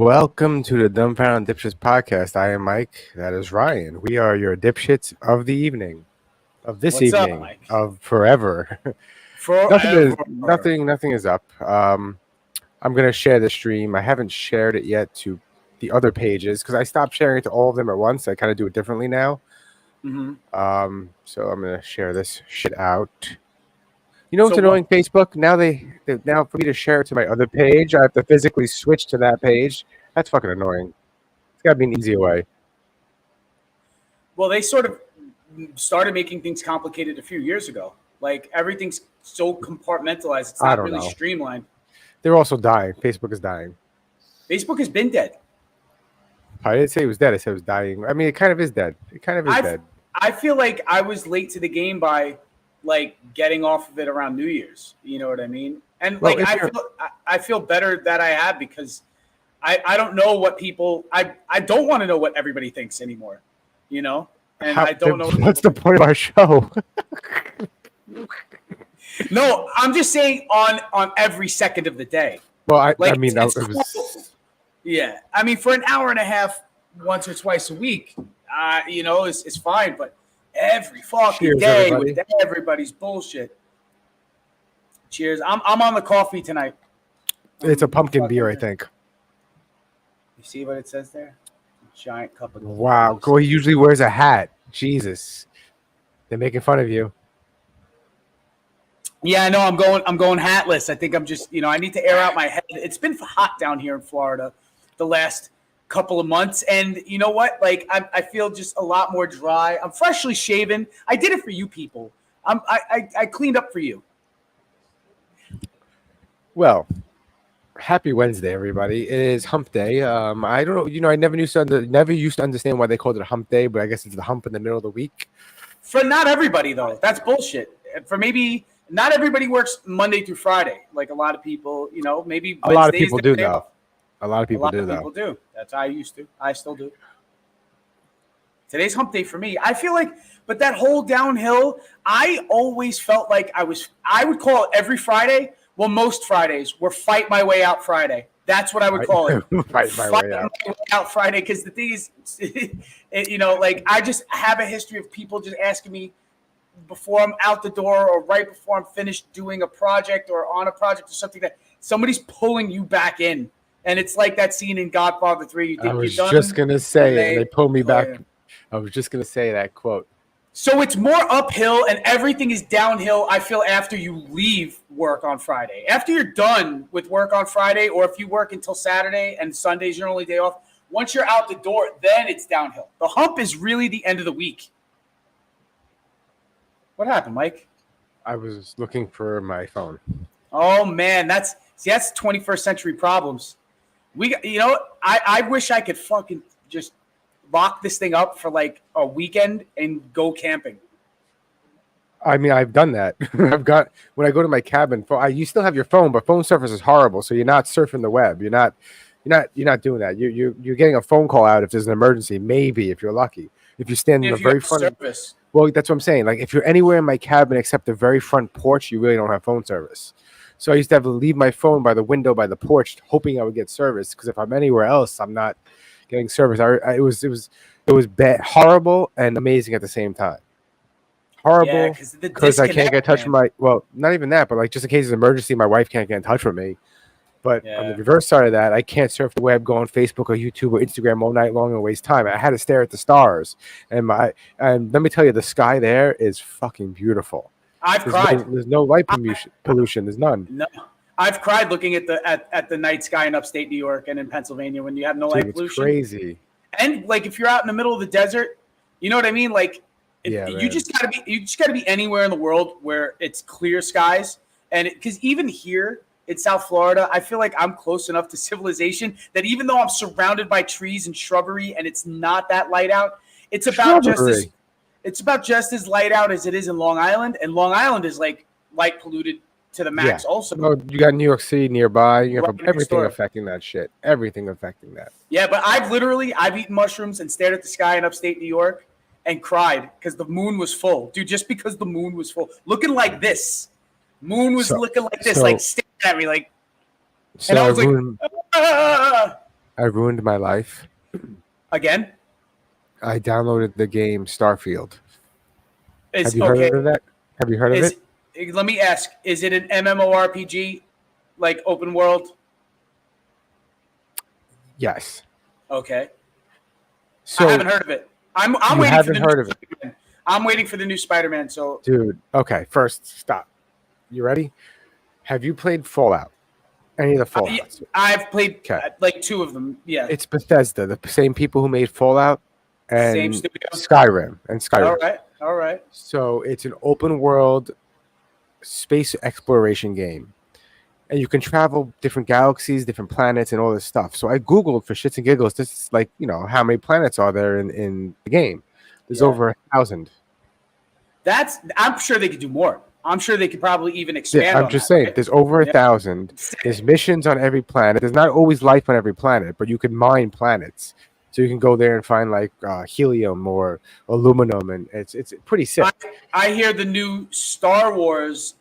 Welcome to the Dumbfounded Dipshits podcast. I am Mike. That is Ryan. We are your dipshits of the evening, of this What's up, evening, Mike? of forever. Forever. Nothing is up. I'm gonna share the stream. I haven't shared it yet to the other pages because I stopped sharing it to all of them at once. I kind of do it differently now. So I'm gonna share this shit out. You know what's annoying? Facebook now now for me to share it to my other page, I have to physically switch to that page. That's fucking annoying. It's got to be an easier way. Well, they sort of started making things complicated a few years ago. Like everything's so compartmentalized; it's not really streamlined. They're also dying. Facebook is dying. Facebook has been dead. I didn't say it was dead. I said it was dying. I mean, it kind of is dead. It kind of is dead. I feel like I was late to the game by like getting off of it around New Year's. You know what I mean? And well, like I feel better that I have because I don't know what people I don't want to know what everybody thinks anymore. You know? And I don't know what's the point of our show. No, I'm just saying on every second of the day. Well, I mean, yeah. I mean, for an hour and a half, once or twice a week, you know, it's fine. But every fucking day everybody. With everybody's bullshit. Cheers. I'm on the coffee tonight. It's a pumpkin beer, I think. You see what it says there? A giant cup of. Wow. Well, he usually wears a hat. Jesus. They're making fun of you. Yeah, I know. I'm going hatless. I think I'm just, I need to air out my head. It's been hot down here in Florida the last couple of months, and you know what? Like, I feel just a lot more dry. I'm freshly shaven. I did it for you people. I cleaned up for you. Well, happy Wednesday, everybody! It is Hump Day. I don't know. I never used to understand why they called it a Hump Day, but I guess it's the hump in the middle of the week. For not everybody though. That's bullshit. For maybe. Not everybody works Monday through Friday, like a lot of people. Maybe a lot of people do though. A lot of people do. That's how I used to. I still do. Today's hump day for me. I feel like, but that whole downhill, I always felt like I would call it every Friday. Well, most Fridays were fight my way out Friday. That's what I would call it. Fight my way out Friday. Because the thing is, like I just have a history of people just asking me, before I'm out the door or right before I'm finished doing a project or on a project or something, that somebody's pulling you back in. And it's like that scene in Godfather 3. You think I was you're done, just going to say, they pulled me back. Yeah. I was just going to say that quote. So it's more uphill and everything is downhill, I feel, after you leave work on Friday. After you're done with work on Friday, or if you work until Saturday and Sunday's your only day off, once you're out the door, then it's downhill. The hump is really the end of the week. What happened, Mike? I was looking for my phone. Oh man, that's 21st century problems. I wish I could fucking just lock this thing up for like a weekend and go camping. I mean, I've done that. When I go to my cabin, you still have your phone, but phone service is horrible. So you're not surfing the web. You're not doing that. You're getting a phone call out if there's an emergency. Maybe if you're lucky. If you stand in the very front. Service. Well, that's what I'm saying. Like, if you're anywhere in my cabin except the very front porch, you really don't have phone service. So I used to have to leave my phone by the window by the porch, hoping I would get service. Because if I'm anywhere else, I'm not getting service. It was bad, horrible and amazing at the same time. Horrible because I can't get in touch with my. Well, not even that, but like just in case of an emergency, my wife can't get in touch with me. But on the reverse side of that, I can't surf the web, go on Facebook or YouTube or Instagram all night long and waste time. I had to stare at the stars. And let me tell you, the sky there is fucking beautiful. I've cried. There's no light pollution. There's none. No, I've cried looking at the night sky in upstate New York and in Pennsylvania when you have no light pollution. It's crazy. And like if you're out in the middle of the desert, you know what I mean? Like you just gotta be anywhere in the world where it's clear skies. And because even here in South Florida, I feel like I'm close enough to civilization that even though I'm surrounded by trees and shrubbery and it's not that light out, it's about just as light out as it is in Long Island. And Long Island is like light polluted to the max also. Oh, you got New York City nearby. You have everything affecting that shit. Everything affecting that. Yeah, but I've eaten mushrooms and stared at the sky in upstate New York and cried because the moon was full. Dude, just because the moon was full. Looking like this. Moon was looking like this, like staring at me, like. So and I was like, I ruined my life. Again, I downloaded the game Starfield. Have is you okay. heard of that? Have you heard of Is it? let me ask: is it an MMORPG, like open world? Yes. Okay, I So haven't heard of it. I'm you waiting for haven't the new heard of it, Spider-Man. I'm waiting for the new Spider-Man. So dude. Okay, first stop. You ready? Have you played Fallout? Any of the Fallouts? I've played Okay. like 2 of them. Yeah, It's Bethesda, the same people who made Fallout same and studio. Skyrim All Skyrim. right, all right. So it's an open world space exploration game. And you can travel different galaxies, different planets, and all this stuff. So I Googled for shits and giggles, this is like, how many planets are there in the game? There's Yeah. over 1,000. I'm sure they could do more. I'm sure they could probably even Yeah, expand I'm on just that. saying, Right? there's over Yeah. 1,000. There's missions on every planet. There's not always life on every planet, but you can mine planets. So you can go there and find like helium or aluminum, and it's pretty sick. I hear the new Star Wars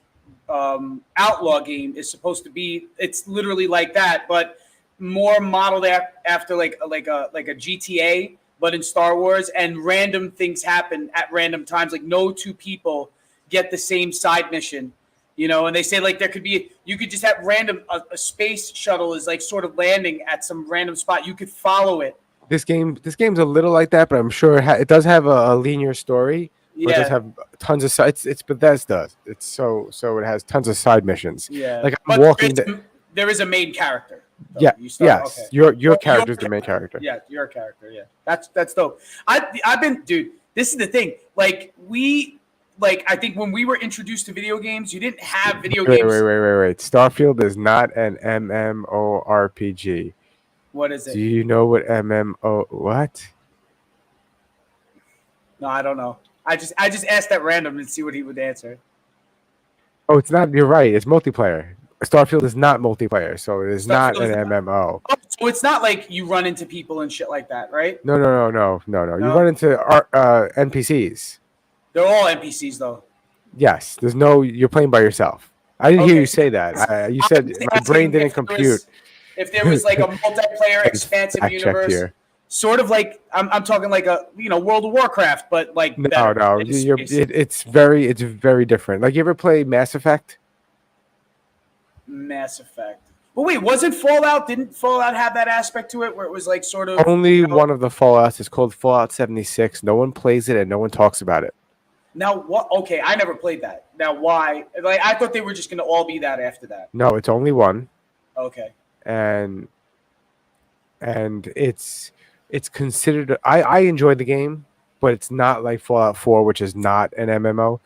Outlaw game is supposed to be. It's literally like that, but more modeled after like a GTA, but in Star Wars, and random things happen at random times. Like no two people get the same side mission. And they say like there could be, you could just have random, a space shuttle is like sort of landing at some random spot. You could follow it. This game's a little like that, but I'm sure it does have a linear story. But it does Yeah, have tons of sides. It's Bethesda. It's so it has tons of side missions. yeah. Like I'm But walking. there is a main character. though. Yeah. You start, Yes. okay. Your Well, character is the main character. Yeah, your character. Yeah, that's dope. I've been, dude. This is the thing. I think when we were introduced to video games, you didn't have video Wait, games. wait. Starfield is not an MMORPG. What is Do it? you know what MMO? What? No, I don't know. I just asked at random and see what he would answer. Oh, it's not. You're right. It's multiplayer. Starfield is not multiplayer, so it is not Starfield an is not- MMO. Oh, so it's not like you run into people and shit like that, right? No. You No? run into NPCs. They're all NPCs though. Yes. There's no. You're playing by yourself. I didn't hear Okay. you say that. You I'm said just my asking brain didn't if there compute. was- If there was like a multiplayer, Let's expansive fact check universe, here. sort of like I'm talking like a World of Warcraft, but like better No. in space. It's very different. Like you ever play Mass Effect? Mass Effect. But wait, wasn't Fallout? Didn't Fallout have that aspect to it where it was like sort of Only one of the Fallouts is called Fallout 76. No one plays it and no one talks about it. Now what? Okay, I never played that. Now why? Like I thought they were just going to all be that after that. No, it's only one, Okay. and it's considered. I enjoy the game, but it's not like Fallout 4, which is not an MMO.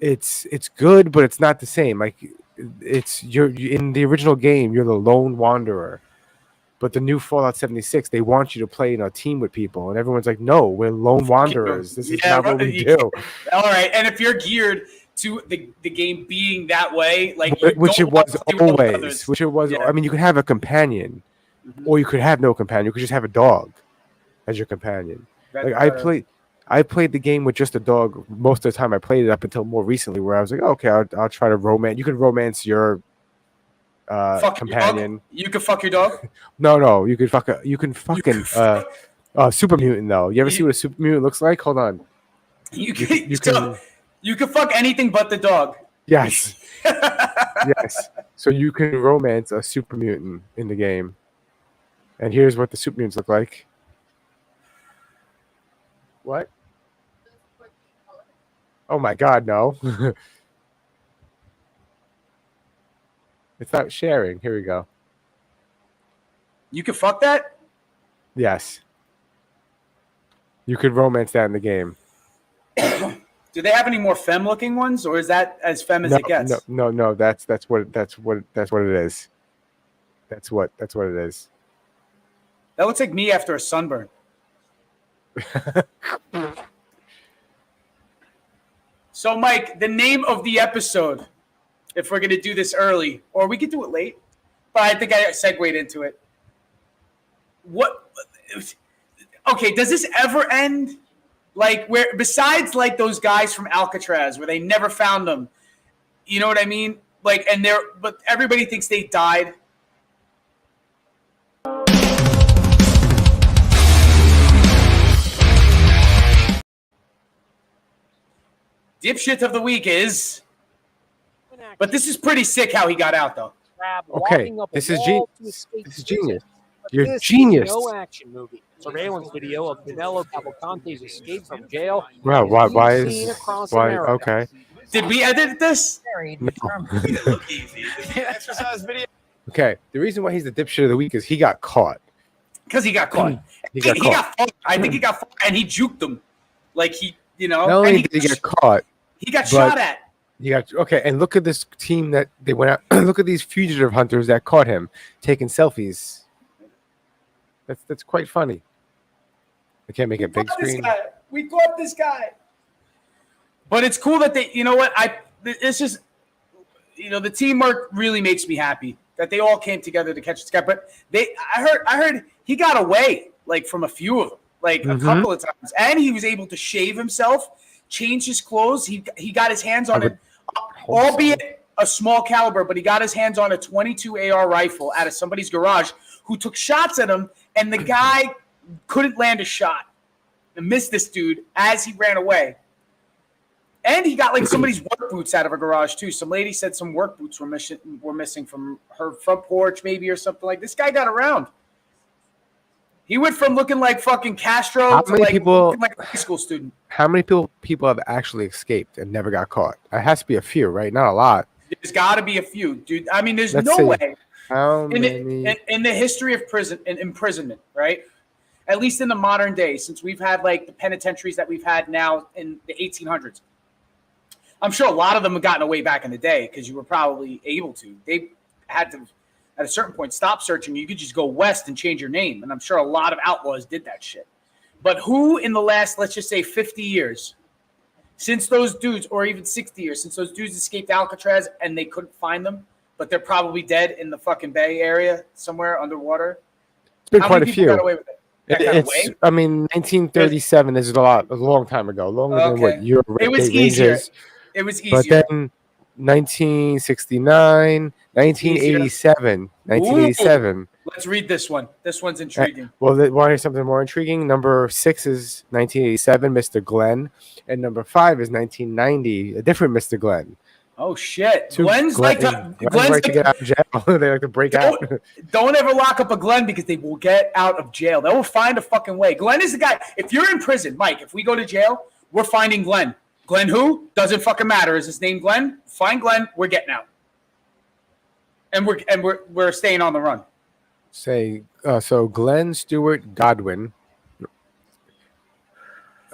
It's good, but it's not the same. Like you're in the original game, you're the lone wanderer. But the new Fallout 76, they want you to play in a team with people, and everyone's like, "No, we're lone wanderers. This is not what we do." All right, and if you're geared to the game being that way, like Which you it don't was want to play with always. others. Which it was. Yeah. I mean, you could have a companion, Mhm. or you could have no companion. You could just have a dog as your companion. Like I played the game with just a dog most of the time. I played it up until more recently, where I was like, okay, I'll try to romance. You can romance your fuck your companion. dog? You can fuck your dog. No, you can fucking fuck- super mutant though. You ever see what a super mutant looks like? Hold on. You You can, can you can fuck anything but the dog. yes. Yes. So you can romance a super mutant in the game. And here's what the super mutants look like. What? Oh my god, no. It's not sharing. Here we go. You can fuck that? Yes. You could romance that in the game. Do they have any more femme looking ones, or is that as femme as it gets? No. That's what it is. That's what it is. That looks like me after a sunburn. So, Mike, the name of the episode, if we're going to do this early, or we could do it late, but I think I segued into it. What? Okay, does this ever end? Like, where, besides like those guys from Alcatraz, where they never found them, you know what I mean? Like, but everybody thinks they died. Dipshit of the week is. But this is pretty sick how he got out, though. Okay, this is genius. This is genius. You're genius. No action movie. Surveillance video of Danilo Cavalcante's escape from jail. Wow, why is America. okay? Did we edit this? No. Okay, the reason why he's the dipshit of the week is he got caught. Because he got caught. He got caught. Fought. I think he got fought, and he juked him. Like Not only did he get caught, he got shot at. He got okay. And look at this team that they went out. Look at these fugitive hunters that caught him taking selfies. That's quite funny. I can't make it big screen. We caught this guy. But it's cool that they. You know what? It's just. The teamwork really makes me happy that they all came together to catch this guy. But I heard he got away from a few of them, a couple of times, and he was able to shave himself, change his clothes. He got his hands on it, albeit a small caliber, but he got his hands on a 22 AR rifle out of somebody's garage who took shots at him, and the guy couldn't land a shot and missed this dude as he ran away. And he got somebody's work boots out of a garage too. Some lady said some work boots were missing from her front porch, maybe, or something like. This guy got around. He went from looking like fucking Castro to looking like a high school student. How many people have actually escaped and never got caught? It has to be a few, right? Not a lot. There's got to be a few, dude. I mean, there's no way. How many? In the history of imprisonment, right? At least in the modern day, since we've had the penitentiaries that we've had now in the 1800s. I'm sure a lot of them have gotten away back in the day because you were probably able to. They had to, at a certain point, stop searching. You could just go west and change your name. And I'm sure a lot of outlaws did that shit. But who in the last, let's just say 50 years, since those dudes, or even 60 years, since those dudes escaped Alcatraz and they couldn't find them, but they're probably dead in the fucking Bay Area somewhere underwater? It's been quite a few. Got away with it? I mean, 1937 is a long time ago. Longer than what your It was easier. It was easier. But then 1969, 1987. Ooh, let's read this one. This one's intriguing. Well, want to hear something more intriguing? Number 6 is 1987, Mr. Glenn. And number 5 is 1990, a different Mr. Glenn. Oh, shit. Glenn's like to get out of jail. They like to break out. Don't ever lock up a Glenn because they will get out of jail. They will find a fucking way. Glenn is the guy. If you're in prison, Mike, if we go to jail, we're finding Glenn. Glenn who? Doesn't fucking matter. Is his name Glenn? Find Glenn. We're getting out. And we're staying on the run. So Glenn Stewart Godwin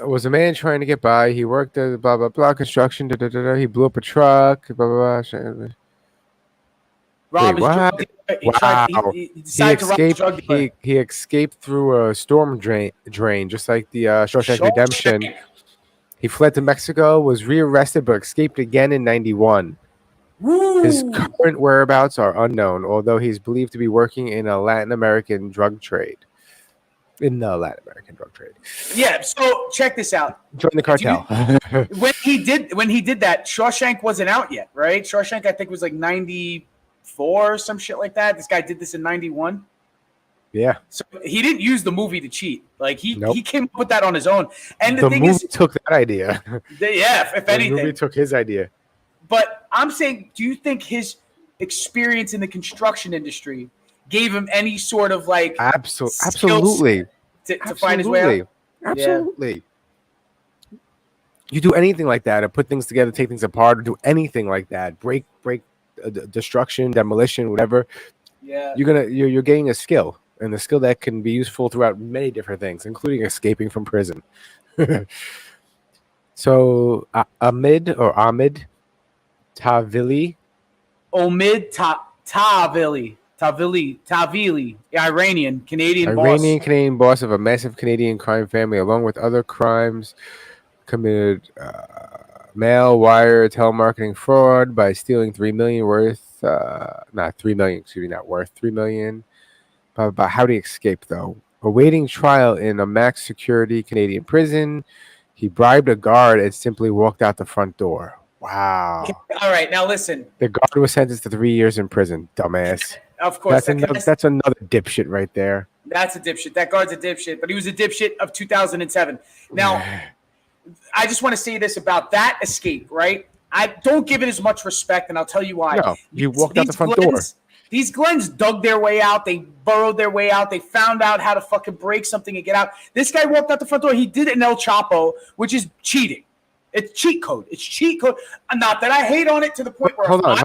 was a man trying to get by. He worked at blah blah blah construction. He blew up a truck. Blah blah blah. Rob He escaped through a storm drain, just like the Shawshank Redemption. He fled to Mexico, was rearrested, but escaped again in 91. His current whereabouts are unknown, although he's believed to be working in a Latin American drug trade. Yeah, so check this out. Join the cartel. When he did that, Shawshank wasn't out yet, right? Shawshank, I think, was 94 or some shit like that. This guy did this in 91. Yeah. So he didn't use the movie to cheat. He came up with that on his own. And the thing movie took that idea. If anything. The movie took his idea. But I'm saying, do you think his experience in the construction industry gave him any sort of absolutely to find his way out? Absolutely. Yeah. You do anything like that, or put things together, take things apart, or do anything like that, break destruction, demolition, whatever. Yeah. You're gaining a skill, and a skill that can be useful throughout many different things, including escaping from prison. So Ahmed Tavili. Tavili, Iranian-Canadian boss of a massive Canadian crime family, along with other crimes committed mail, wire, telemarketing fraud by stealing $3 million worth. Not worth $3 million. But how did he escape, though? Awaiting trial in a max security Canadian prison, he bribed a guard and simply walked out the front door. Wow. All right, now listen. The guard was sentenced to 3 years in prison, dumbass. Of course. That's another dipshit right there. That's a dipshit. That guard's a dipshit, but he was a dipshit of 2007. Now, I just want to say this about that escape, right? I don't give it as much respect, and I'll tell you why. No, you walked out the front door. These Glens dug their way out. They burrowed their way out. They found out how to fucking break something and get out. This guy walked out the front door. He did it in El Chapo, which is cheating. It's cheat code. It's cheat code. Not that I hate on it to the point where hold on.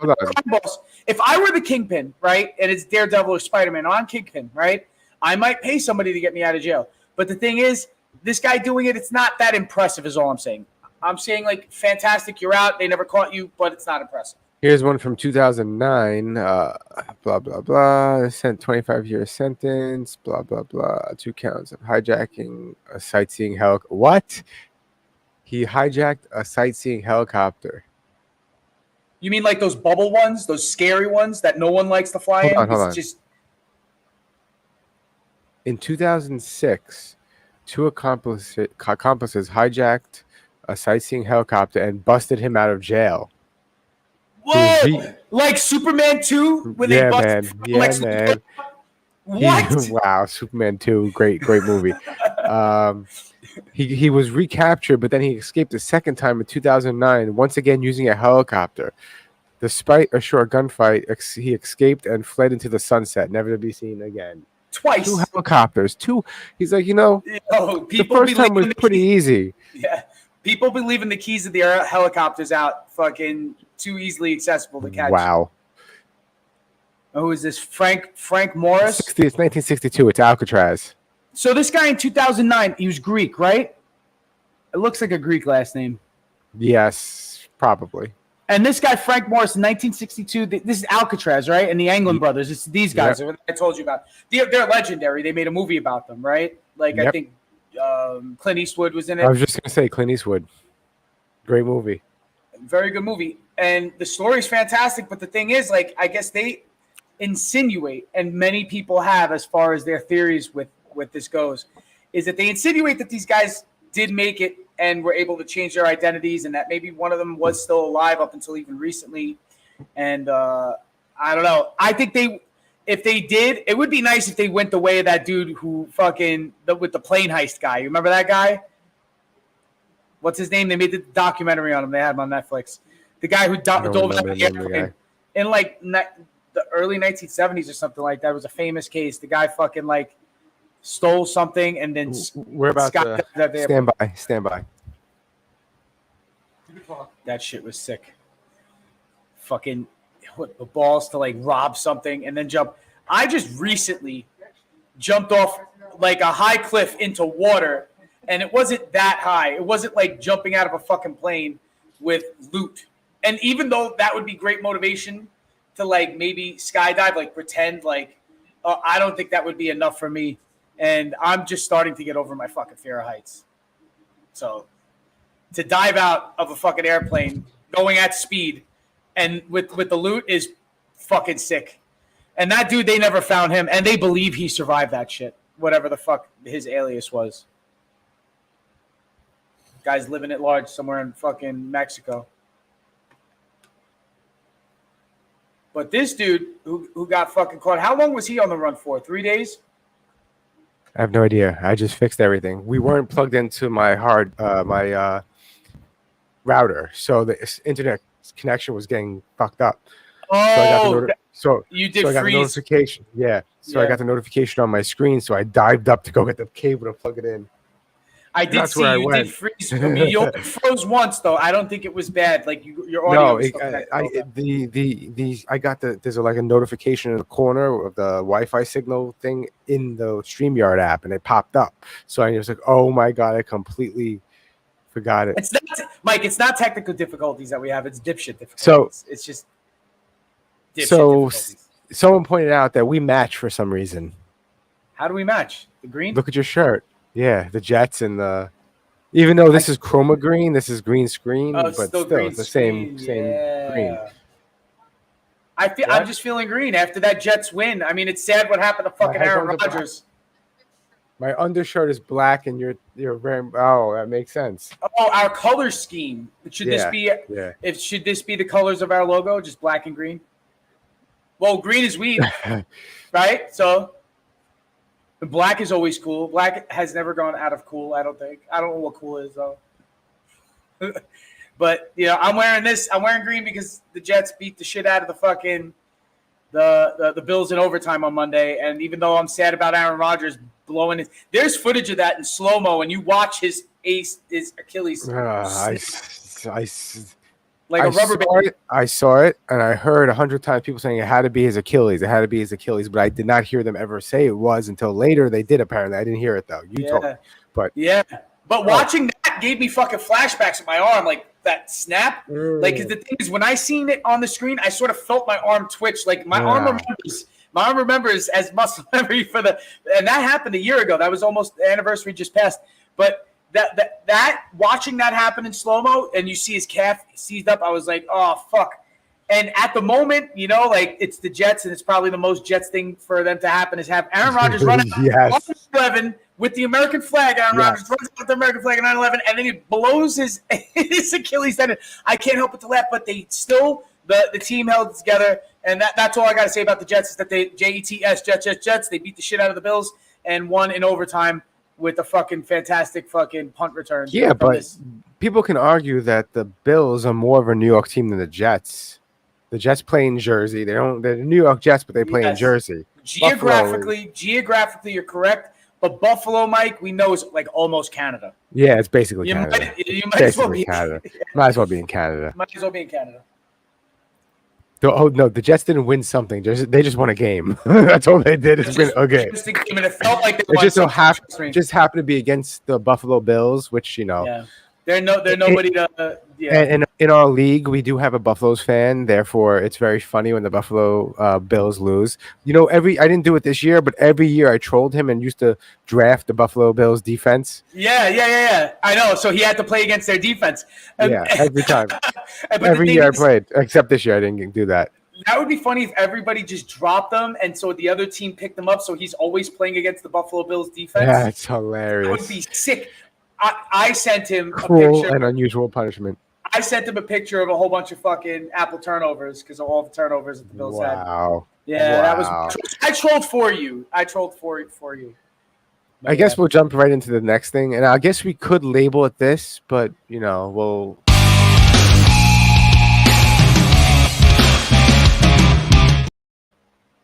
If I were the Kingpin, right, and it's Daredevil or Spider-Man, I'm Kingpin, right, I might pay somebody to get me out of jail. But the thing is, this guy doing it, it's not that impressive is all I'm saying. I'm saying, like, fantastic, you're out. They never caught you, but it's not impressive. Here's one from 2009. Blah, blah, blah. Sent 25-year sentence. Blah, blah, blah. 2 counts of hijacking a sightseeing helicopter. What? He hijacked a sightseeing helicopter. You mean like those bubble ones, those scary ones that no one likes to fly in? Hold on. Just... In 2006, 2 accomplices hijacked a sightseeing helicopter and busted him out of jail. Whoa! Like Superman 2? Yeah, man. What? Wow, Superman 2. Great movie. He was recaptured, but then he escaped a second time in 2009, once again using a helicopter. Despite a short gunfight, he escaped and fled into the sunset, never to be seen again. Twice. 2 helicopters. 2. He's like, the first time was pretty easy. Yeah. People be leaving the keys of the helicopters out fucking too easily accessible to catch. Wow. Who is this? Frank Morris? It's 1962. It's Alcatraz. So this guy in 2009, he was Greek, right? It looks like a Greek last name. Yes, probably. And this guy, Frank Morris, in 1962, this is Alcatraz, right? And the Anglin brothers. It's these guys that I told you about. They're legendary. They made a movie about them, right? Like, I think Clint Eastwood was in it. I was just going to say Clint Eastwood. Great movie. Very good movie. And the story is fantastic. But the thing is, like, I guess they insinuate, and many people have as far as their theories with this goes, is that they insinuate that these guys did make it and were able to change their identities, and that maybe one of them was still alive up until even recently. And I don't know. I think if they did, it would be nice if they went the way of that dude who with the plane heist guy. You remember that guy? What's his name? They made the documentary on him. They had him on Netflix. The guy who dove out the airplane in like the early 1970s or something like that. It was a famous case. The guy fucking like stole something and then we're about to stand by. That shit was sick. Fucking the balls to like rob something and then jump. I just recently jumped off like a high cliff into water, and it wasn't that high. It wasn't like jumping out of a fucking plane with loot. And even though that would be great motivation to like maybe skydive, like pretend like I don't think that would be enough for me. And I'm just starting to get over my fucking fear of heights. So to dive out of a fucking airplane going at speed and with the loot is fucking sick. And that dude, they never found him, and they believe he survived that shit, whatever the fuck his alias was. Guy's living at large somewhere in fucking Mexico. But this dude who got fucking caught, how long was he on the run for? 3 days? I have no idea. I just fixed everything. We weren't plugged into my router, so the internet connection was getting fucked up. Oh, you did I got freeze. the notification. Yeah. So I got the notification on my screen, so I dived up to go get the cable to plug it in. I did see you did freeze. You only froze once, though. I don't think it was bad. Like your audio. I got there's like a notification in the corner of the Wi-Fi signal thing in the StreamYard app, and it popped up. So I was like, oh my god, I completely forgot it. It's not, Mike. It's not technical difficulties that we have. It's dipshit difficulties. So it's just. Someone pointed out that we match for some reason. How do we match? The green? Look at your shirt. Yeah, the Jets and the. Even though this is chroma green, this is green screen, but still it's the same green. I'm just feeling green after that Jets win. I mean, it's sad what happened to fucking Aaron Rodgers. My undershirt is black, and you're wearing. Oh, that makes sense. Oh, our color scheme. Should this be the colors of our logo, just black and green? Well, green is weed, right? So the black is always cool. Black has never gone out of cool, I don't think. I don't know what cool is, though. But I'm wearing this. I'm wearing green because the Jets beat the shit out of the fucking the Bills in overtime on Monday. And even though I'm sad about Aaron Rodgers blowing his, there's footage of that in slow mo, and you watch his Achilles like a rubber band. I saw it, and I heard 100 times people saying it had to be his Achilles. It had to be his Achilles, but I did not hear them ever say it was until later. They did apparently. I didn't hear it though. You told me, but But watching that gave me fucking flashbacks of my arm, like that snap. Like, 'cause the thing is, when I seen it on the screen, I sort of felt my arm twitch. Like my arm remembers. My arm remembers as muscle memory and that happened a year ago. That was almost the anniversary just passed. But that watching that happen in slow mo, and you see his calf seized up, I was like, oh fuck. And at the moment, like it's the Jets, and it's probably the most Jets thing for them to happen is have Aaron Rodgers run out 11 with the American flag. Aaron Rodgers runs out with the American flag at 9/11, and then he blows his Achilles tendon. I can't help but to laugh, but they still the team held together, and that's all I got to say about the Jets is that they Jets. They beat the shit out of the Bills and won in overtime with a fucking fantastic fucking punt return. Yeah, but people can argue that the Bills are more of a New York team than the Jets. The Jets play in Jersey. They're the New York Jets, but they play in Jersey. Geographically, you're correct. But Buffalo, Mike, we know is like almost Canada. Yeah, it's basically Canada. You might as well be Canada. Might as well be in Canada. Might as well be in Canada. Oh no, the Jets didn't win something. They just won a game. That's all they did is win a game. And it felt like it just happened to be against the Buffalo Bills, which Yeah. They're nobody to. And in our league, we do have a Buffaloes fan. Therefore, it's very funny when the Buffalo Bills lose. I didn't do it this year, but every year I trolled him and used to draft the Buffalo Bills defense. Yeah. I know. So he had to play against their defense. Every time. Every year I played, except this year I didn't do that. That would be funny if everybody just dropped them, and so the other team picked them up. So he's always playing against the Buffalo Bills defense. That's hilarious. That would be sick. I sent him cruel a picture. And unusual punishment. I sent him a picture of a whole bunch of fucking Apple turnovers because of all the turnovers that the Bills had. Wow. Yeah, that was. I trolled for you. I guess we'll jump right into the next thing, and I guess we could label it this, but we'll.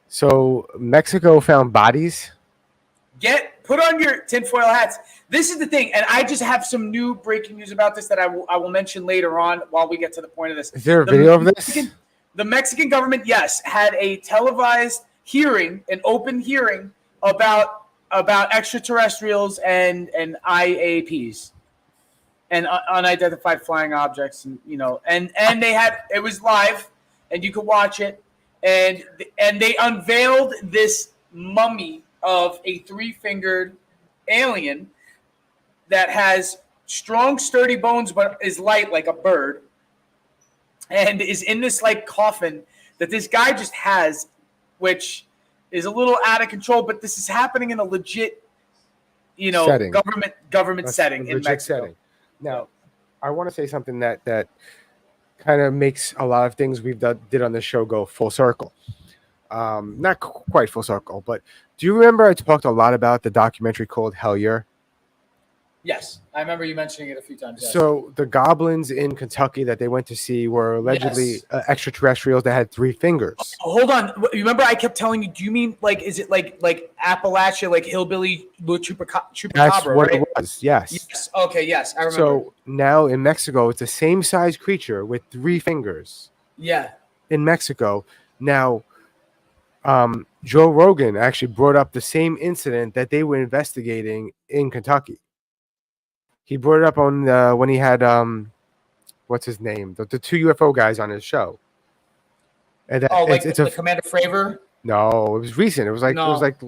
So Mexico found bodies. Put on your tinfoil hats. This is the thing, and I just have some new breaking news about this that I will mention later on while we get to the point of this. Is there a video of this? The Mexican government, yes, had a televised hearing, an open hearing about extraterrestrials and IAPs and unidentified flying objects, and it was live, and you could watch it, and they unveiled this mummy of a three-fingered alien that has strong, sturdy bones, but is light like a bird, and is in this like coffin that this guy just has, which is a little out of control. But this is happening in a legit, setting. government setting in Mexico. Setting. Now, I want to say something that kind of makes a lot of things we've did on this show go full circle. Not quite full circle, but do you remember I talked a lot about the documentary called Hellier? Yes, I remember you mentioning it a few times. Yes. So the goblins in Kentucky that they went to see were allegedly extraterrestrials that had three fingers. Oh, hold on. Remember I kept telling you, do you mean is it like Appalachia, like hillbilly chupacabra? That's what right? it was, yes. Yes. Okay, yes, I remember. So now in Mexico, it's the same size creature with three fingers. Yeah. In Mexico. Now, Joe Rogan actually brought up the same incident that they were investigating in Kentucky. He brought it up on when he had what's his name, the two UFO guys on his show. And it's Commander Fravor. No, it was recent. It was like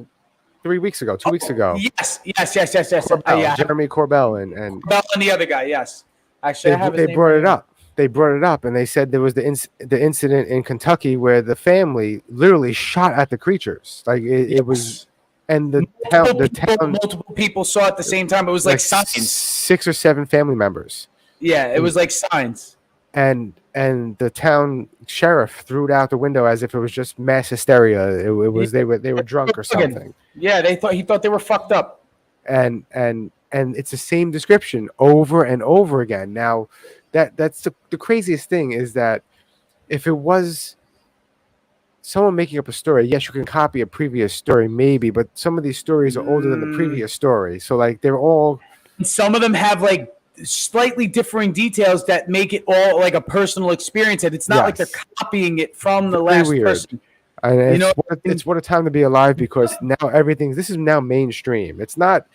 3 weeks ago, 2 weeks ago. Yes. Corbell, Jeremy Corbell and Corbell and the other guy. Yes, actually, they brought it up. They brought it up, and they said there was the incident in Kentucky where the family literally shot at the creatures. Like it was. And the town, multiple people saw it at the same time. It was like signs. 6 or 7 family members. Yeah, it was like signs. And the town sheriff threw it out the window as if it was just mass hysteria. It was they were drunk or something. Yeah, he thought they were fucked up. And and it's the same description over and over again. Now, that's the craziest thing is that if it was someone making up a story, yes, you can copy a previous story, maybe, but some of these stories are older than the previous story. So like they're all. And some of them have like slightly differing details that make it all like a personal experience, and it's not like they're copying it from the last person. And it's what a time to be alive, because now this is now mainstream. It's not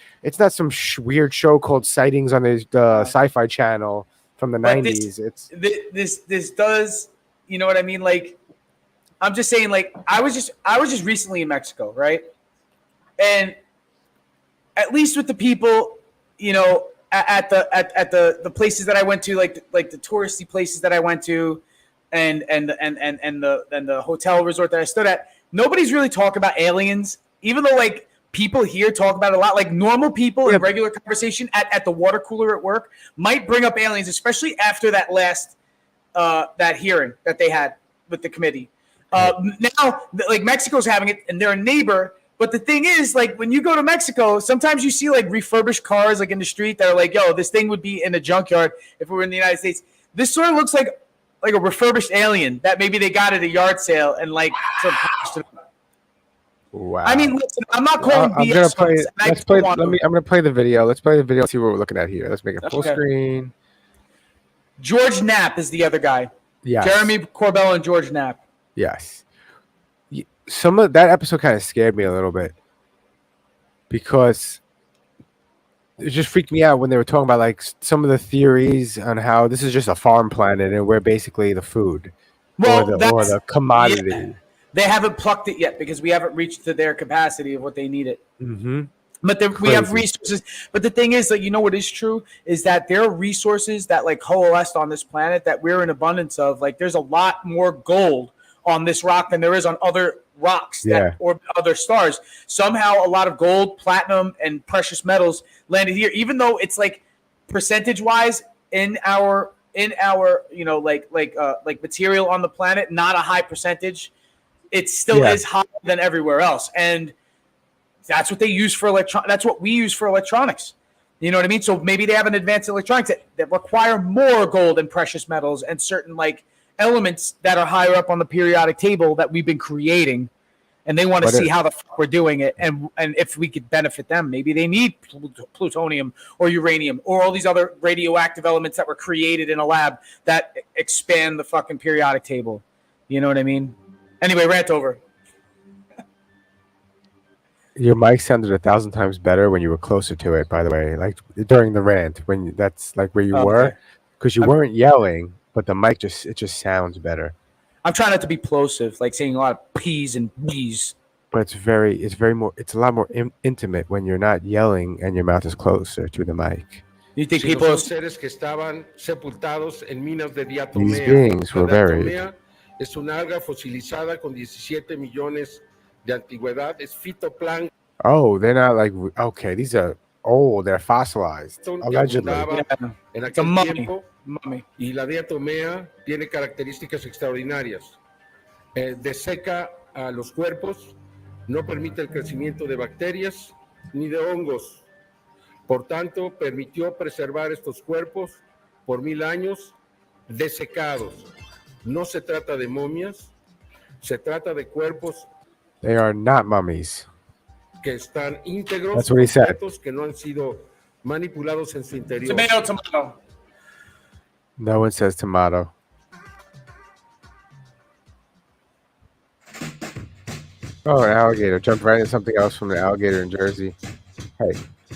some weird show called Sightings on the Sci-Fi Channel from the 90s. This does, you know what I mean? Like, I'm just saying, like, I was just recently in Mexico, right? And at least with the people, you know, at the places that I went to, like the touristy places that I went to, and the hotel resort that I stood at, nobody's really talking about aliens, even though like people here talk about it a lot. Like normal people in regular conversation at the water cooler at work might bring up aliens, especially after that last that hearing that they had with the committee. Now, like Mexico's having it, and they're a neighbor. But the thing is, like when you go to Mexico, sometimes you see like refurbished cars like in the street that are like, "Yo, this thing would be in a junkyard if we were in the United States." This sort of looks like a refurbished alien that maybe they got at a yard sale and like sort of. Wow. I mean, listen, I'm not calling BS. I'm gonna play the video. Let's play the video. See what we're looking at here. Let's make it full screen. George Knapp is the other guy. Yeah. Jeremy Corbell and George Knapp. Yes. Some of that episode kind of scared me a little bit because it just freaked me out when they were talking about like some of the theories on how this is just a farm planet and we're basically the food or the commodity. Yeah. They haven't plucked it yet because we haven't reached to their capacity of what they need it. Mm-hmm. But we have resources. But the thing is that, you know what is true is that there are resources that like coalesced on this planet that we're in abundance of. Like there's a lot more gold on this rock than there is on other rocks or other stars. Somehow a lot of gold, platinum, and precious metals landed here, even though it's like percentage wise in our you know like material on the planet, not a high percentage. It still is higher than everywhere else. And that's what they use for that's what we use for electronics. You know what I mean? So maybe they have an advanced electronics that require more gold and precious metals and certain like elements that are higher up on the periodic table that we've been creating, and they want to see how the fuck we're doing it and if we could benefit them. Maybe they need plutonium or uranium or all these other radioactive elements that were created in a lab that expand the fucking periodic table. You know what I mean? Anyway, rant over. Your mic sounded 1,000 times better when you were closer to it, by the way, like during the rant, when that's like where you were, because you weren't yelling, but the mic just sounds better. I'm trying not to be plosive, like saying a lot of P's and B's. But it's a lot more intimate when you're not yelling and your mouth is closer to the mic. You think people seres que estaban sepultados en minas de diatomea. These beings were buried. Es una alga fosilizada con 17 millones de antigüedad. Es fitoplancton. Oh, they're not like these are old. They're fossilized, allegedly. En aquel tiempo. Y la diatomea tiene características extraordinarias. Deseca a los cuerpos, no permite el crecimiento de bacterias ni de hongos. Por tanto, permitió preservar estos cuerpos por 1000 años desecados. No se trata de momias, se trata de cuerpos. They are not mummies. Que están íntegros. That's what he said. Que no han sido manipulados en su interior. Tomato. No one says tomato. Oh, an alligator jumped right into something else from the alligator in Jersey. Hey,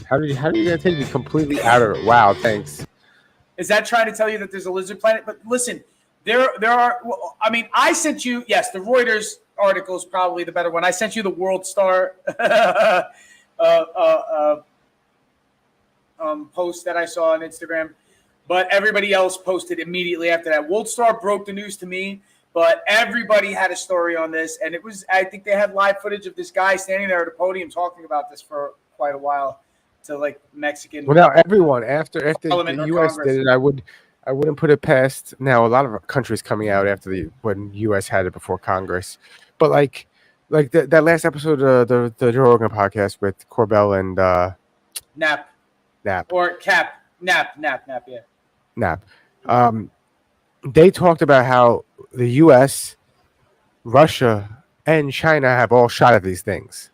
how are you gonna take me completely out of it? Wow, thanks. Is that trying to tell you that there's a lizard planet? But listen, there are. Well, I mean, I sent you. Yes, the Reuters article is probably the better one. I sent you the World Star post that I saw on Instagram, but everybody else posted immediately after that. World Star broke the news to me, but everybody had a story on this, and it was. I think they had live footage of this guy standing there at a podium talking about this for quite a while to like Mexican. Well, now everyone after the U.S. Congress did it, I wouldn't put it past. Now a lot of countries coming out after when U.S. had it before Congress, but like that last episode of the Joe Rogan podcast with Corbell and Knapp. Nap. Or Cap. Nap. Yeah. Nap. They talked about how the U.S., Russia, and China have all shot at these things,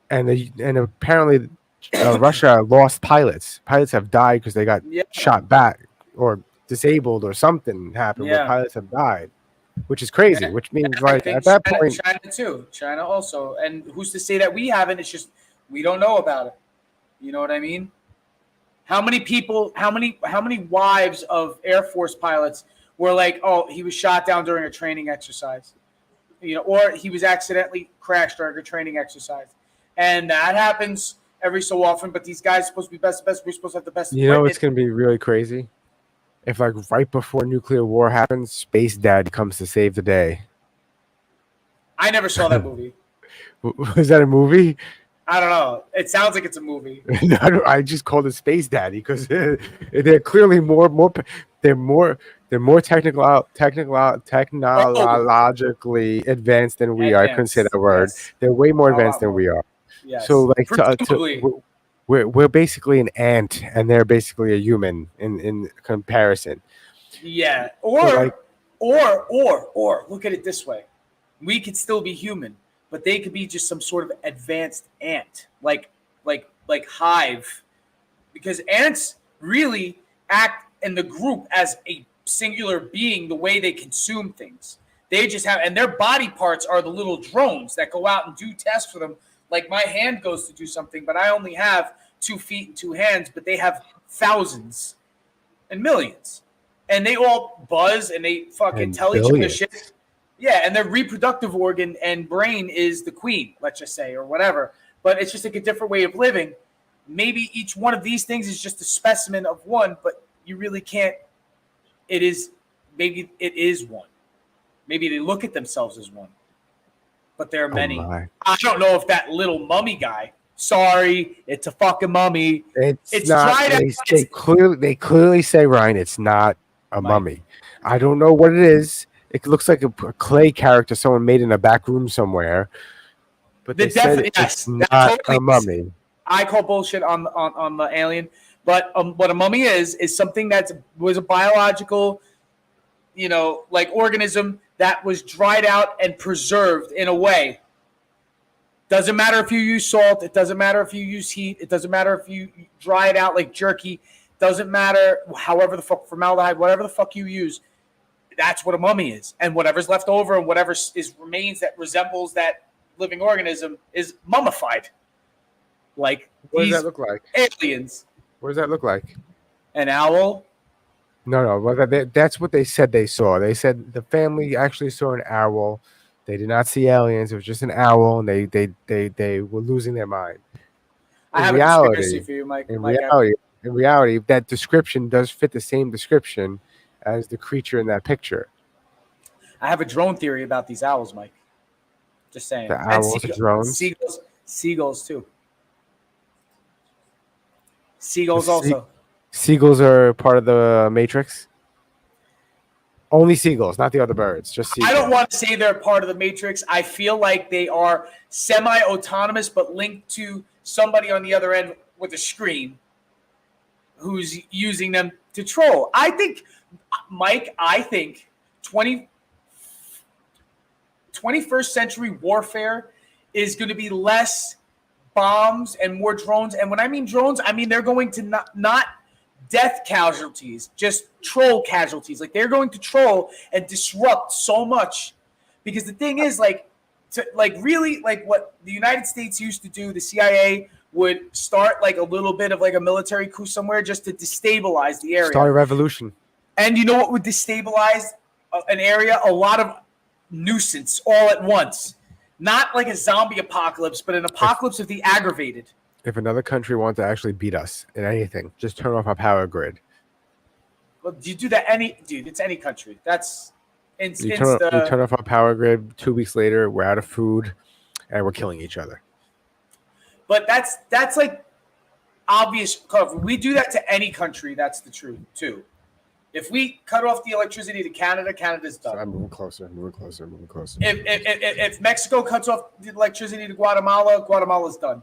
and apparently Russia lost pilots. Pilots have died because they got Yeah. shot back or disabled or something happened where Yeah. pilots have died, which is crazy. Yeah. Which means I like think at that China, point, China too. China also. And who's to say that we haven't? It's just we don't know about it. You know what I mean? How many people, how many wives of Air Force pilots were like, oh, he was shot down during a training exercise, or he was accidentally crashed during a training exercise, and that happens every so often. But these guys are supposed to be best. We're supposed to have the best. it's going to be really crazy if like right before nuclear war happens, Space Dad comes to save the day. I never saw that movie. Was that a movie? I don't know. It sounds like it's a movie. I just called it Space Daddy because they're clearly they're more technologically advanced than we are. I couldn't say that word. Yes. They're way more advanced than we are. Yes. So like Presumably. we're basically an ant and they're basically a human in comparison. Yeah. So, Or look at it this way. We could still be human, but they could be just some sort of advanced ant, like hive, because ants really act in the group as a singular being. The way they consume things, they just have, and their body parts are the little drones that go out and do tests for them. Like my hand goes to do something, but I only have 2 feet and 2 hands, but they have thousands and millions, and they all buzz and they fucking And tell each other billions. shit. Yeah, and their reproductive organ and brain is the queen, let's just say, or whatever. But it's just like a different way of living. Maybe each one of these things is just a specimen of one, but you really can't. Maybe it is one. Maybe they look at themselves as one, but there are many. my. I don't know if that little mummy guy. Sorry, it's a fucking mummy. It's not- not. dried out- They clearly say, Ryan, it's not a Mike. mummy. I don't know what it is. It looks like a clay character someone made in a back room somewhere. But they said it's not a mummy. I call bullshit on the alien, but what a mummy is something that was a biological, like organism that was dried out and preserved in a way. Doesn't matter if you use salt. It doesn't matter if you use heat. It doesn't matter if you dry it out like jerky. Doesn't matter however the fuck formaldehyde, whatever the fuck you use. That's what a mummy is, and whatever's left over and whatever remains that resembles that living organism is mummified. Like What does these that look like? aliens. What does that look like? An owl. No. Well, that's what they said they saw. They said the family actually saw an owl. They did not see aliens. It was just an owl, and they were losing their mind. I have a conspiracy for you, Mike. In reality, that description does fit the same description as the creature in that picture. I have a drone theory about these owls, Mike. Just saying. The And owls are drones? Seagulls too. Seagulls also. Seagulls are part of the Matrix. Only seagulls, not the other birds. Just seagulls. I don't want to say they're part of the Matrix. I feel like they are semi-autonomous, but linked to somebody on the other end with a screen who's using them to troll. I think, Mike, 21st century warfare is going to be less bombs and more drones. And when I mean drones, I mean they're going to not death casualties, just troll casualties. Like they're going to troll and disrupt so much, because the thing is, really what the United States used to do, the CIA would start like a little bit of like a military coup somewhere just to destabilize the area. Start a revolution. And you know what would destabilize an area? A lot of nuisance all at once. Not like a zombie apocalypse, but an apocalypse of the aggravated. If another country wants to actually beat us in anything, just turn off our power grid. Well, you do that it's any country. That's You turn off our power grid. 2 weeks later, we're out of food, and we're killing each other. But that's like obvious cover. We do that to any country. That's the truth too. If we cut off the electricity to Canada, Canada's done. So I'm moving closer. If Mexico cuts off the electricity to Guatemala, Guatemala's done.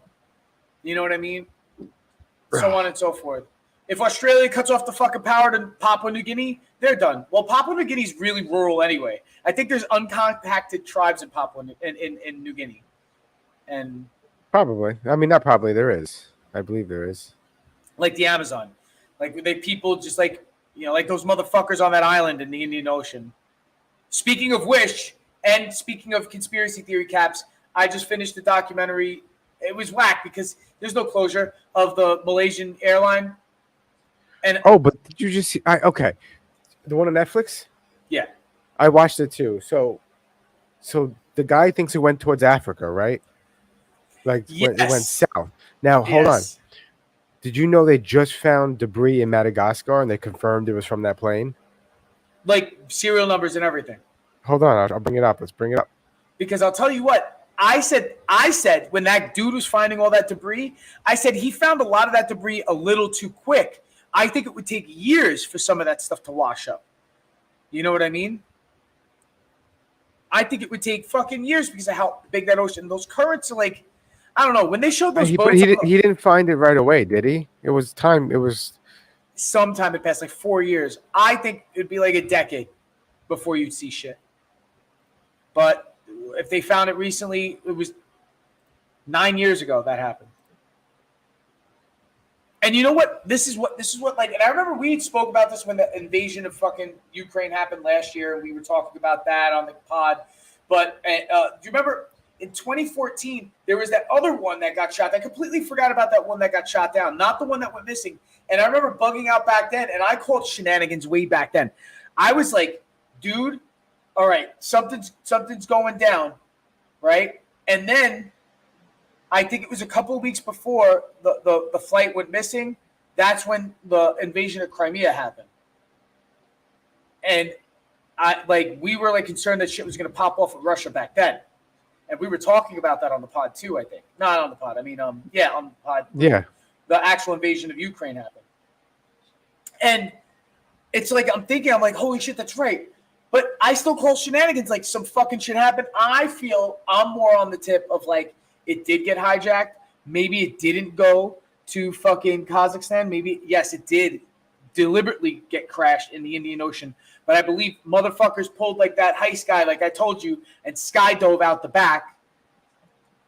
You know what I mean? so on and so forth. If Australia cuts off the fucking power to Papua New Guinea, they're done. Well, Papua New Guinea's really rural anyway. I think there's uncontacted tribes in in New Guinea. And probably. I mean, not probably. There is. I believe there is. Like the Amazon. Like they people just like, like those motherfuckers on that island in the Indian Ocean. Speaking of which, and speaking of conspiracy theory caps, I just finished the documentary. It was whack because there's no closure of the Malaysian airline. And but did you just see? Okay, the one on Netflix? Yeah, I watched it too. So the guy thinks it went towards Africa, right? Like it went south. Now hold on. Did you know they just found debris in Madagascar and they confirmed it was from that plane? Like serial numbers and everything. Hold on, I'll bring it up. Let's bring it up. Because I'll tell you what, I said when that dude was finding all that debris, I said he found a lot of that debris a little too quick. I think it would take years for some of that stuff to wash up. You know what I mean? I think it would take fucking years because of how big that ocean, those currents are like, I don't know. When they showed those boats. He didn't find it right away, did he? It was time. It was. Sometime it passed like 4 years. I think it'd be like a decade before you'd see shit. But if they found it recently, it was 9 years ago that happened. And you know what? This is what like, and I remember we spoke about this when the invasion of fucking Ukraine happened last year, and we were talking about that on the pod. But do you remember in 2014 there was that other one that got shot? I completely forgot about that one that got shot down, not the one that went missing. And I remember bugging out back then, and I called shenanigans way back then. I was like, dude, all right, something's going down, right? And then I think it was a couple of weeks before the flight went missing. That's when the invasion of Crimea happened. And we were like concerned that shit was going to pop off with Russia back then. And we were talking about that on the pod too, I think. Not on the pod. I mean, on the pod. Yeah. The actual invasion of Ukraine happened. And it's like, I'm like, holy shit, that's right. But I still call shenanigans like some fucking shit happened. I feel I'm more on the tip of like, it did get hijacked. Maybe it didn't go to fucking Kazakhstan. Maybe, yes, it did deliberately get crashed in the Indian Ocean. But I believe motherfuckers pulled like that heist guy, like I told you, and skydove out the back.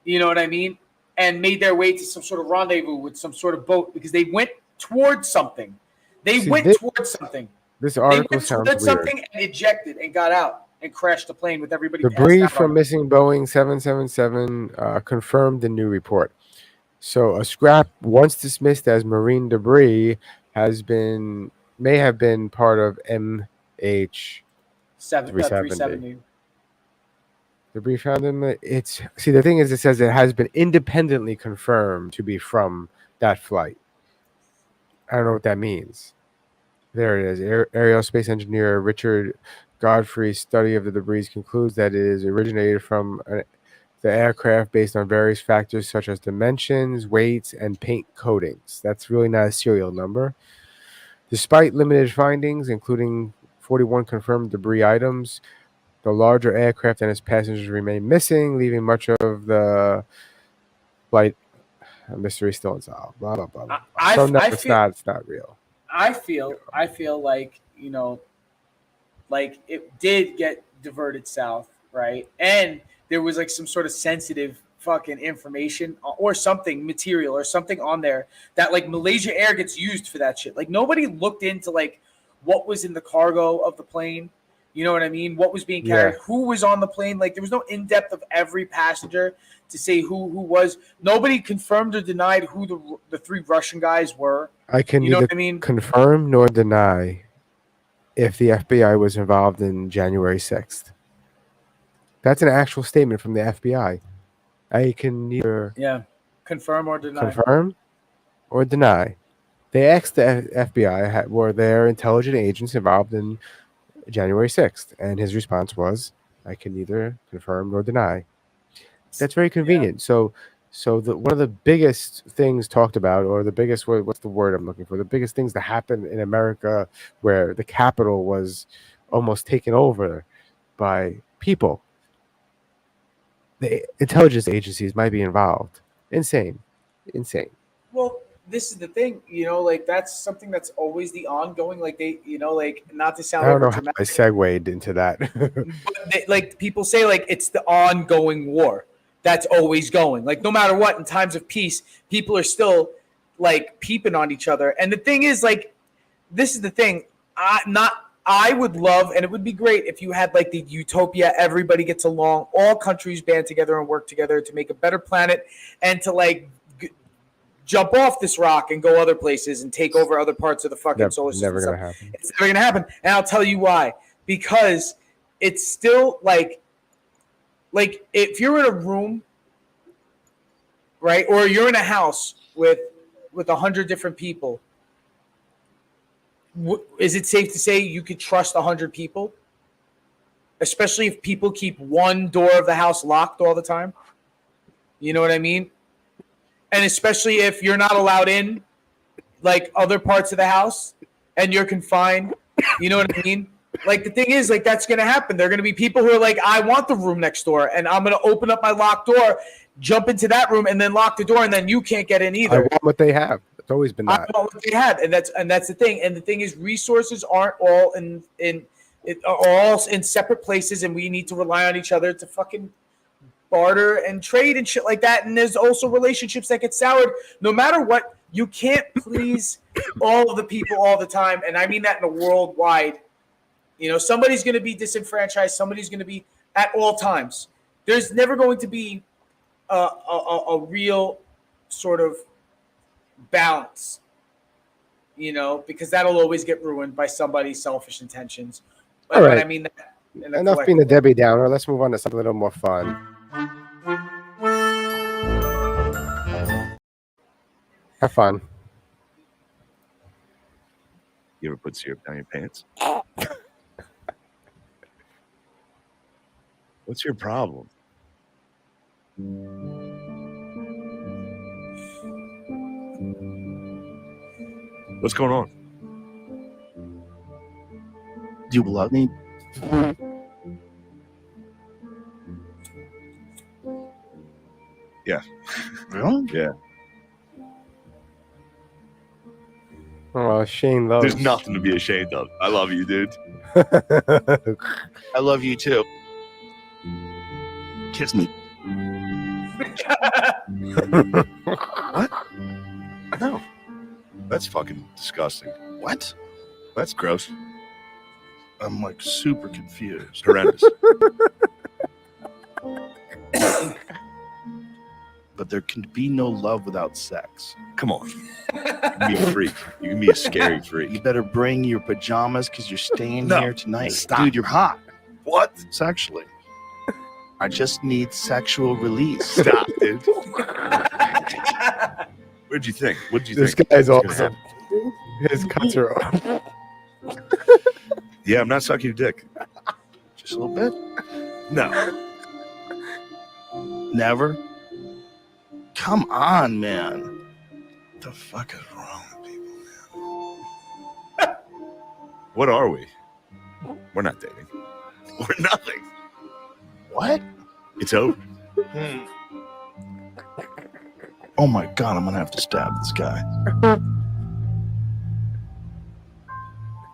You know what I mean? And made their way to some sort of rendezvous with some sort of boat because they went towards something. Towards something. This article sounds weird. Something and ejected and got out and crashed the plane with everybody. Debris from missing Boeing 777 confirmed the new report. So a scrap once dismissed as marine debris may have been part of MH370. Debris found in the the thing is, it says it has been independently confirmed to be from that flight. I don't know what that means. There it is. Aerospace engineer Richard Godfrey's study of the debris concludes that it is originated from the aircraft based on various factors such as dimensions, weights, and paint coatings. That's really not a serial number. Despite limited findings, including 41 confirmed debris items, the larger aircraft and its passengers remain missing, leaving much of the flight mystery still unsolved. Blah blah blah. It's not real. I feel like, like it did get diverted south, right? And there was like some sort of sensitive fucking information or something, material or something on there that like Malaysia Air gets used for that shit. Like nobody looked into like what was in the cargo of the plane. You know what I mean? What was being carried? Yeah. Who was on the plane? Like there was no in-depth of every passenger to say who was. Nobody confirmed or denied who the three Russian guys were. I can neither confirm nor deny if the FBI was involved in January 6th. That's an actual statement from the FBI. I can neither confirm or deny. They asked the FBI, were there intelligence agents involved in January 6th? And his response was, I can neither confirm nor deny. That's very convenient. Yeah. So one of the biggest things talked about, or the biggest, what's the word I'm looking for? The biggest things that happened in America where the Capitol was almost taken over by people. The intelligence agencies might be involved. Insane. Well, this is the thing, like that's something that's always the ongoing, like they, like not to sound I don't know how dramatic, I segued into that. but like people say, like it's the ongoing war that's always going. Like no matter what, in times of peace, people are still like peeping on each other. And the thing is, like, this is the thing. I would love, and it would be great if you had like the utopia, everybody gets along, all countries band together and work together to make a better planet and to like jump off this rock and go other places and take over other parts of the fucking solar system. Never gonna happen. It's never gonna happen, and I'll tell you why. Because it's still like if you're in a room, right, or you're in a house with 100 different people, is it safe to say you could trust 100 people? Especially if people keep one door of the house locked all the time. You know what I mean? And especially if you're not allowed in like other parts of the house and you're confined. You know what I mean? Like the thing is, like that's going to happen. There are going to be people who are like, I want the room next door and I'm going to open up my locked door, jump into that room and then lock the door and then you can't get in either. I want what they have. It's always been that. I want what they have. And that's the thing. And the thing is, resources aren't all all in separate places and we need to rely on each other to fucking barter and trade and shit like that. And there's also relationships that get soured no matter what. You can't please all of the people all the time. And I mean that in a worldwide. Somebody's going to be disenfranchised. Somebody's going to be at all times. There's never going to be a real sort of balance, because that'll always get ruined by somebody's selfish intentions. All right. But I mean that enough being a Debbie Downer. Let's move on to something a little more fun. Have fun. You ever put syrup down your pants? What's your problem? What's going on? Do you love me? Yeah. Really? Yeah. Oh, Shane loves. There's nothing to be ashamed of. I love you, dude. I love you too. Kiss me. What? No. That's fucking disgusting. What? That's gross. I'm like super confused. Horrendous. But there can be no love without sex. Come on. You can be a freak. You can be a scary You freak. better bring your pajamas because you're staying No. here tonight. Stop. Dude, you're hot. What? Sexually. I just need sexual release. Stop, dude. What'd you think? What'd you This think? guy's was gonna awesome. His cuts are off. Yeah, I'm not sucking your dick. Just a little bit. No. Never. Come on, man. What the fuck is wrong with people, man? What are we? We're not dating. We're nothing. What? It's over. Oh my god, I'm gonna have to stab this guy.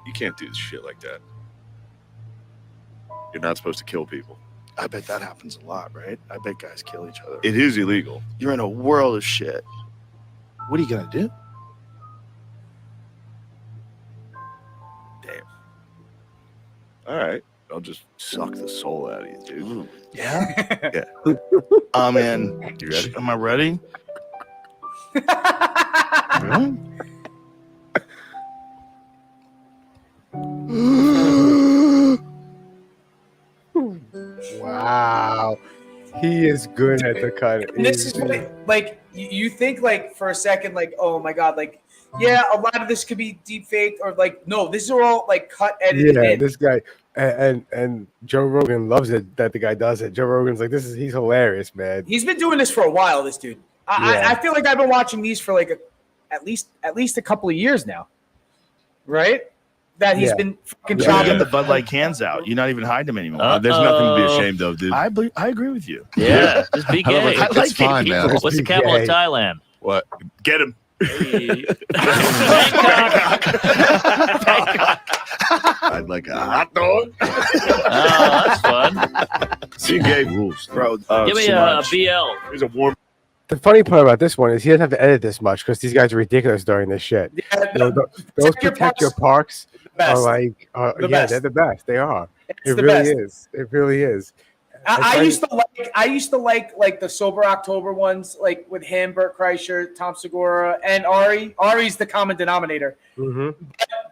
You can't do shit like that. You're not supposed to kill people. I bet that happens a lot, right? I bet guys kill each other. It is illegal. You're in a world of shit. What are you gonna do? Damn. All right. I'll just suck the soul out of you, dude. Yeah? Yeah. I'm in. You ready? Am I ready? Really? Wow. He is good at the cut. And this is what, like, you think, like, for a second, like, oh my god, like, yeah, a lot of this could be deep faked, or like, no, these are all like cut, edited. Yeah, in. this guy and Joe Rogan loves it that the guy does it. Joe Rogan's like, he's hilarious, man. He's been doing this for a while, this dude. I feel like I've been watching these for like at least a couple of years now, right? That he's been fucking You chopping get the Bud Light cans out. You're not even hiding them anymore. There's nothing to be ashamed of, dude. I agree with you. Yeah, just be gay. I like What's gay the people. capital of Gay. Thailand? What? Get him. Hey. I'd like a hot dog. Oh, that's fun. See, game rules, Bro, Give me a BL. Here's a warm. The funny part about this one is he doesn't have to edit this much because these guys are ridiculous during this shit. Yeah, Those protect your parks the are best. like, The yeah, best. they're the best. They are. It's It the really best. is. It really is. I used to like the Sober October ones, like with him, Bert Kreischer, Tom Segura, and Ari. Ari's the common denominator. Mm-hmm.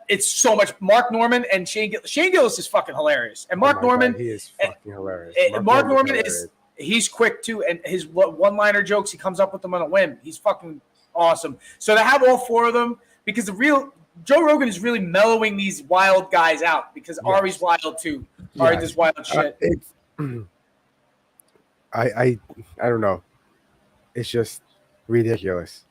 It's so much. Mark Norman and Shane Gillis is fucking hilarious. And Mark Norman, he is fucking hilarious. Mark Norman hilarious. he's quick too, and his one-liner jokes, he comes up with them on a whim. He's fucking awesome. So to have all four of them, because the real Joe Rogan is really mellowing these wild guys out because Ari's wild too. Ari does wild shit. It's, I don't know. It's just ridiculous.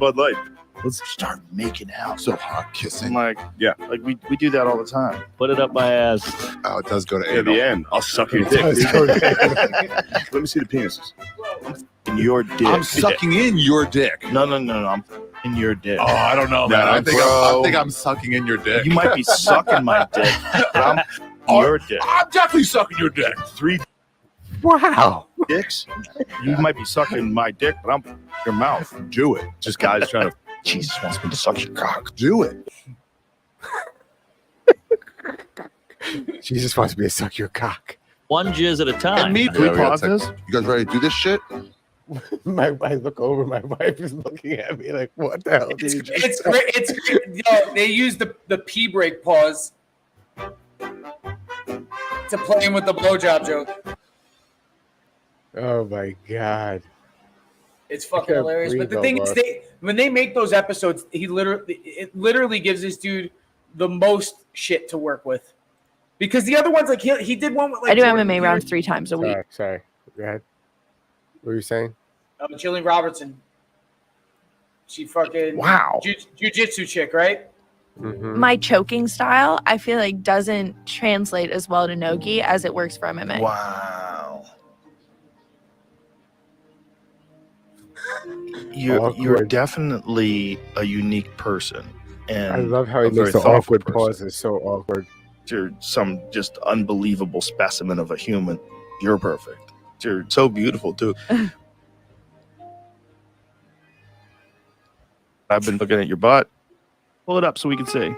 Bud Light. let's start making out. So hot I'm kissing. like, Yeah. like we do that all the time. Put it up my ass. Oh, it does go to At anal. the end, I'll suck your dick. does dude. go to Let me see the penises. In your dick. I'm sucking in your dick. No. I'm in your dick. Oh, I don't know, man. I think I'm sucking in your dick. You might be sucking my dick, but I'm in your dick. I'm definitely sucking your dick. 3 Wow. dicks. You might be sucking my dick, but I'm in your mouth. Do it. Just guys trying to. Jesus wants me to suck your cock. Do it. Jesus wants me to suck your cock. One jizz at a time. And me, Yeah, we we gotta pause this. You guys ready to do this shit? I look over, my wife is looking at me like, what the hell did you just It's say? great. It's great. They use the pee break pause to play him with the blowjob joke. Oh my god. It's fucking can't hilarious. But the breathe, thing is, Omar. when they make those episodes, it literally gives this dude the most shit to work with. Because the other ones, like he did one with like I do Jordan MMA rounds Peterson, 3 times a week. Sorry. Go ahead. What were you saying? Jillian Robertson. She fucking Wow. jiu-jitsu chick, right? Mhm. My choking style, I feel like, doesn't translate as well to Nogi as it works for MMA. Wow. You're Awkward. definitely a unique person, and I love how he a very makes the thoughtful awkward person. pauses so awkward. You're some just unbelievable specimen of a human. You're perfect. You're so beautiful too. I've been looking at your butt. Pull it up so we can see.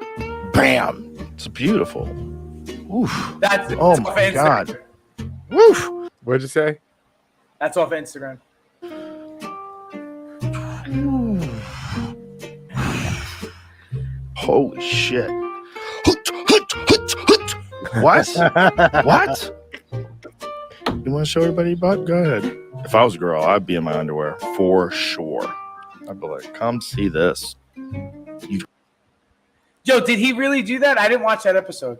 Bam! It's beautiful. Oof. That's Oh off my Instagram. God. Woof. What'd you say? That's off Instagram. Holy shit. What? What? You want to show everybody your butt? Go ahead. If I was a girl, I'd be in my underwear for sure. I'd be like, come see this. Yo, did he really do that? I didn't watch that episode.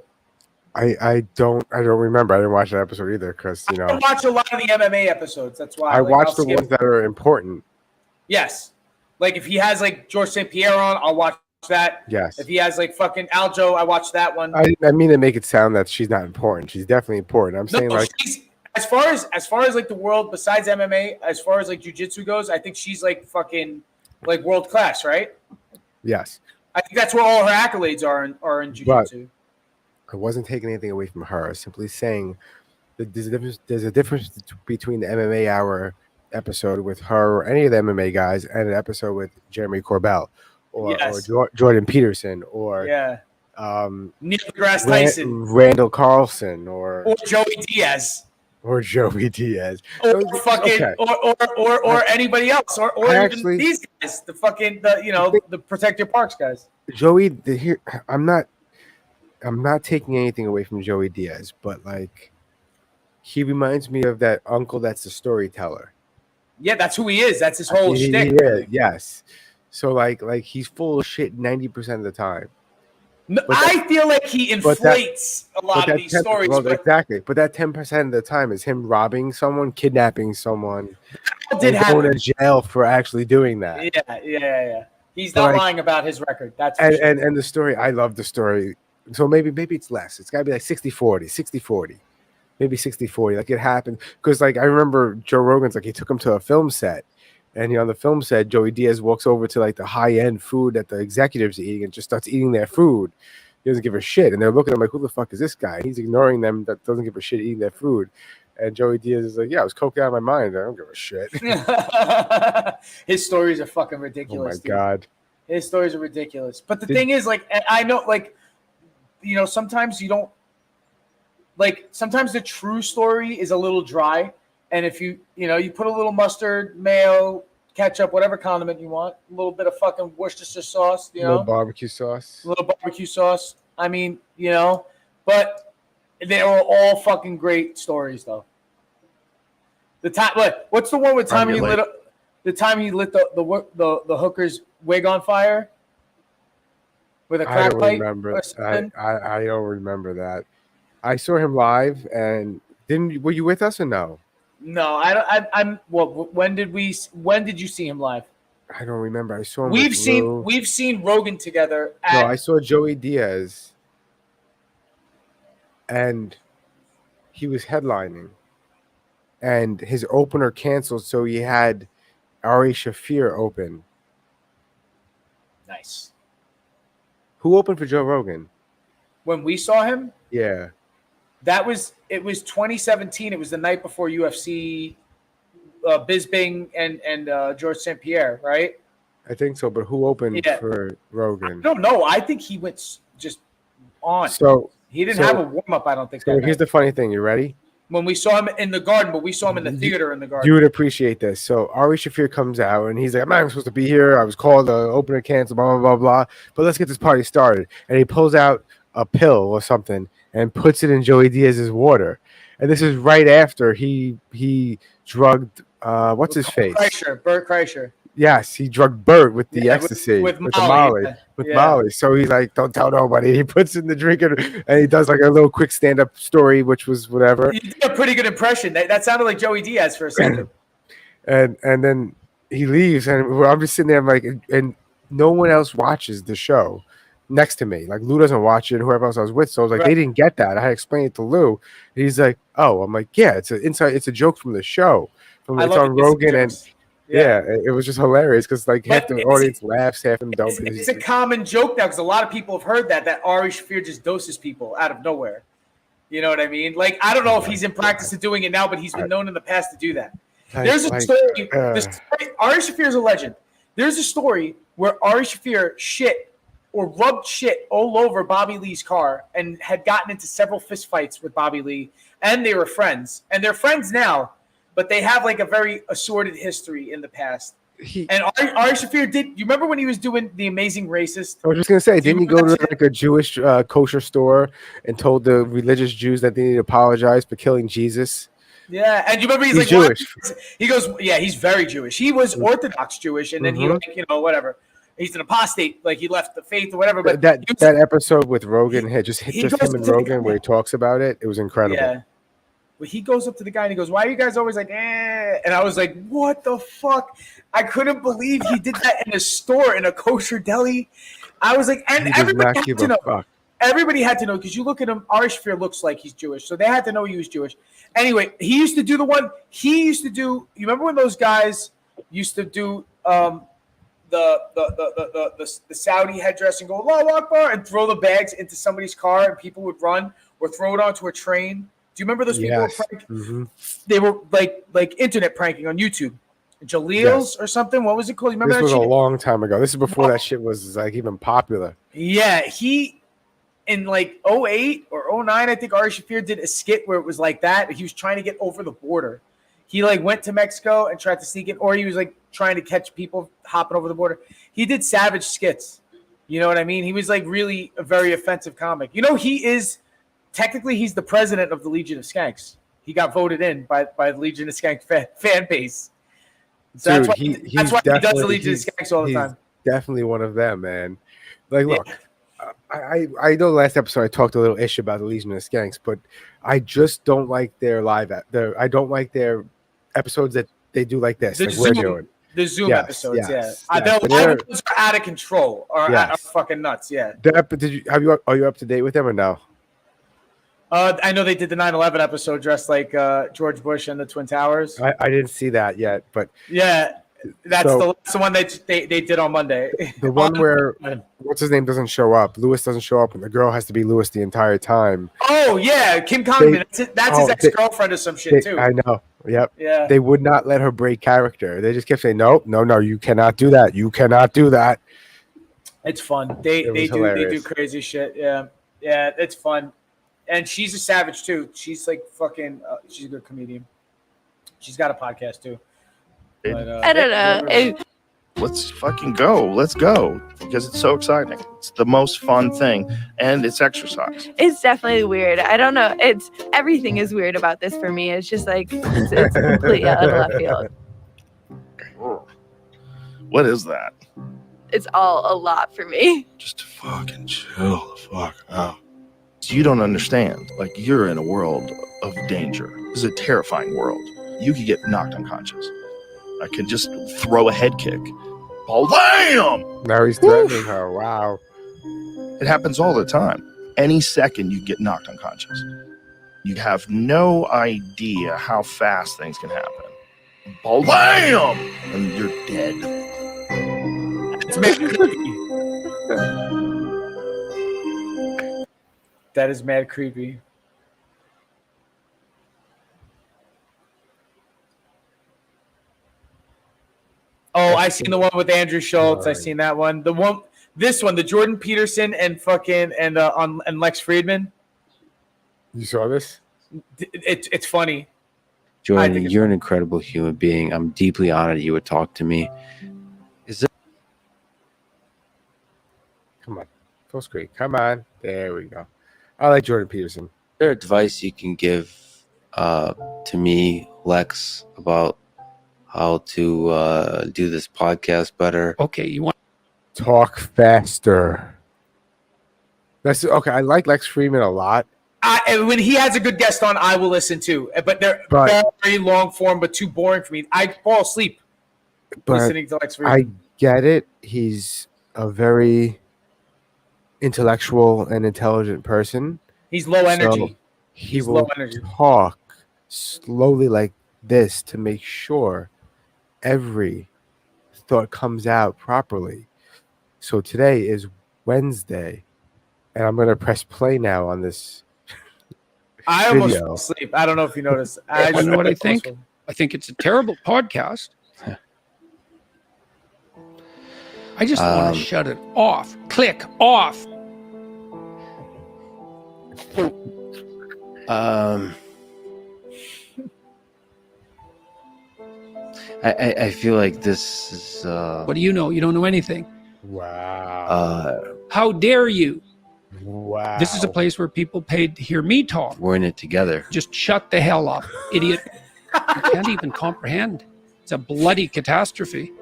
I don't remember. I didn't watch that episode either because I don't watch a lot of the MMA episodes. That's why I like, watch I'll the skip- ones that are important. Yes, like if he has like George St. Pierre on, I'll watch that. Yes. If he has like fucking Aljo, I watch that one. I mean to make it sound that she's not important. She's definitely important. I'm saying like she's, as far as like the world besides MMA, as far as like jiu-jitsu goes, I think she's like fucking like world class, right? yes. I think that's where all her accolades are in jiu-jitsu. I wasn't taking anything away from her. I was simply saying that there's a difference between the MMA Hour episode with her or any of the MMA guys and an episode with Jeremy Corbell or Yes. Jordan Peterson or Yeah, Neil deGrasse Ran- Tyson Randall Carlson or Joey Diaz Joey Diaz. or Okay. fucking or anybody else or I even actually- these guys, the Protect Your Parks guys. Joey, I'm not taking anything away from Joey Diaz, but like he reminds me of that uncle that's the storyteller. Yeah, that's who he is. That's his whole He shtick. is, yes. So like he's full of shit 90% of the time. No, But that- I feel like he but that- inflates a lot of that these 10 stories. well, But exactly. But that 10% of the time is him robbing someone, kidnapping someone, it did and going happen. to jail for actually doing that. Yeah. He's So, not like- lying about his record. That's for And, sure. and the story, I love the story. So maybe it's less. It's got to be like 60-40. Maybe 60-40. Like it happened because like I remember Joe Rogan's like he took him to a film set And on the film set, Joey Diaz walks over to like the high end food that the executives are eating and just starts eating their food. He doesn't give a shit, and they're looking at him like, "Who the fuck is this guy?" He's ignoring them. That doesn't give a shit eating their food. And Joey Diaz is like, "Yeah, I was coked out of my mind. I don't give a shit." His stories are fucking Oh ridiculous. my dude. god. His stories are ridiculous. But the thing is, like, I know, like, sometimes you don't, like, sometimes the true story is a little dry. And if you put a little mustard, mayo, ketchup, whatever condiment you want, a little bit of fucking Worcestershire sauce, Little barbecue sauce. a little barbecue sauce. I mean, but they were all fucking great stories, though. The time, what's the one with time he lit up? The time he lit the hooker's wig on fire with a I crack don't pipe. remember. Or something? I don't remember that. I saw him live, and were you with us or no? No, I'm. Well, when did you see him live? I don't remember. I saw him. We've with Lou. seen Rogan together. No, I saw Joey Diaz, and he was headlining, and his opener canceled, so he had Ari Shaffir open. Nice. Who opened for Joe Rogan? When we saw him, Yeah, it was 2017. It was the night before UFC, Bisping and George St. Pierre, right? I think so. But who opened Yeah. for Rogan? No, I think he went just on. So He didn't have a warm up. I don't think. So that here's night. the funny thing. You ready? When we saw him in the garden, but we saw him in the theater in the garden. You would appreciate this. So Ari Shaffir comes out and he's like, "I'm not even supposed to be here. I was called. The opener canceled. Blah blah blah blah. But let's get this party started." And he pulls out a pill or something and puts it in Joey Diaz's water. And this is right after he drugged what's his face? Bert Kreischer. Yes, he drugged Bert with the ecstasy, with the Molly, Molly, with yeah. Molly. So he's like, "Don't tell nobody." He puts in the drink and he does like a little quick stand-up story, which was whatever. You did a pretty good impression. That sounded like Joey Diaz for a second. and then he leaves, and I'm just sitting there, I'm like, and no one else watches the show next to me. Like Lou doesn't watch it, and whoever else I was with. So I was like, Right. They didn't get that. I had to explain it to Lou. And he's like, "Oh," I'm like, "Yeah, it's a joke from the show. It's on Rogan and." Yeah, it was just hilarious because like half But the it's- audience laughs, half of them don't. It's a common joke now because a lot of people have heard that Ari Shaffir just doses people out of nowhere. You know what I mean? Like, I don't know if he's in practice of doing it now, but he's been known in the past to do that. There's a story. Ari Shaffir is a legend. There's a story where Ari Shaffir shit or rubbed shit all over Bobby Lee's car and had gotten into several fistfights with Bobby Lee, and they were friends. And they're friends now, but they have like a very assorted history in the past. And Ari Shaffir did. You remember when he was doing The Amazing Racist? I was just gonna say, didn't he go remember to that like a Jewish kosher store and told the religious Jews that they need to apologize for killing Jesus? Yeah, and you remember he's like Jewish. He goes, yeah, he's very Jewish. He was Orthodox Jewish, and then he like, whatever. He's an apostate, like he left the faith or whatever. But That episode with Rogan had just he him goes and to the Rogan guy. where he talks about it. It was incredible. Yeah. But he goes up to the guy and he goes, "Why are you guys always like, eh?" And I was like, "What the fuck?" I couldn't believe he did that in a store, in a kosher deli. I was like, and He does everybody not had give to a know. fuck. Everybody had to know because you look at him, Ari Shaffir looks like he's Jewish, so they had to know he was Jewish. Anyway, he used to do the one. He used to do. You remember when those guys used to do the Saudi headdress and go Allahu Akbar and throw the bags into somebody's car and people would run or throw it onto a train? Do you remember those people? Yes. Were pranking? Mhm. They were like internet pranking on YouTube. Jalil's or something. What was it called? You remember This that was a shit? long time ago. This is before that shit was like even popular. Yeah, he in like 08 or 09, I think Ari Shaffir did a skit where it was like that. He was trying to get over the border. He like went to Mexico and tried to sneak it, or he was like trying to catch people hopping over the border. He did savage skits. You know what I mean? He was like really a very offensive comic. You know, he's the president of the Legion of Skanks. He got voted in by the Legion of Skanks fan base. So Dude, that's why he does the definitely- Legion of Skanks all the he's time. Definitely one of them, man. Like, look, I know last episode I talked a little ish about the Legion of Skanks, but I just don't like their I don't like their episodes that they do like this, like we're doing. The Zoom Yes, episodes, yes, yeah. yes. Their live ones are out of control or Yes. are fucking nuts, yeah. Are you up to date with them or no? I know they did the 9/11 episode dressed like George Bush and the Twin Towers. I didn't see that yet, but Yeah, That's So- the one that they did on Monday. The one where what's his name doesn't show up. Lewis doesn't show up, and the girl has to be Lewis the entire time. Oh yeah, Kim Congdon. That's his they- ex-girlfriend or some shit too. I know. Yep. Yeah. They would not let her break character. They just kept saying, "No, no, no, you cannot do that. You cannot do that." It's fun. They It was do hilarious. crazy shit. Yeah, it's fun, and she's a savage too. She's like fucking. She's a good comedian. She's got a podcast too. But, I don't know. Let's fucking go. Let's go because it's so exciting. It's the most fun thing, and it's exercise. It's definitely weird. I don't know. It's everything is weird about this for me. It's just like it's completely out of left field. What is that? It's all a lot for me. Just fucking chill the fuck out. You don't understand. Like, you're in a world of danger. This is a terrifying world. You could get knocked unconscious. I could just throw a head kick. Oh, damn! Now he's threatening her. Wow. It happens all the time. Any second you get knocked unconscious. You have no idea how fast things can happen. Oh, damn! And you're dead. It's mad creepy. That is mad creepy. Oh, I seen the one with Andrew Schultz. I seen that one. This one, the Jordan Peterson and and Lex Friedman. You saw this? It's funny. I Jordan, think it's you're an incredible human being. I'm deeply honored you would talk to me. Is there Come on. Full screen. Come on. There we go. I like Jordan Peterson. advice you can give to me, Lex, about how to do this podcast better? Okay, you want Talk faster. That's okay. I like Lex Friedman a lot. And when he has a good guest on, I will listen too. But they're very long form, but too boring for me. I fall asleep listening to Lex Friedman. I get it. He's a very intellectual and intelligent person. He's low energy. So he He's will low energy. talk slowly like this to make sure every thought comes out properly. So today is Wednesday, and I'm going to press play now on this. I almost video. fell asleep. I don't know if you noticed. you know what I think? I think it's a terrible podcast. I just want to shut it off. Click off. I feel like this is What do you know? You don't know anything. Wow. How dare you? Wow. This is a place where people paid to hear me talk. we're in it together. Just shut the hell up, idiot. You can't even comprehend. It's a bloody catastrophe.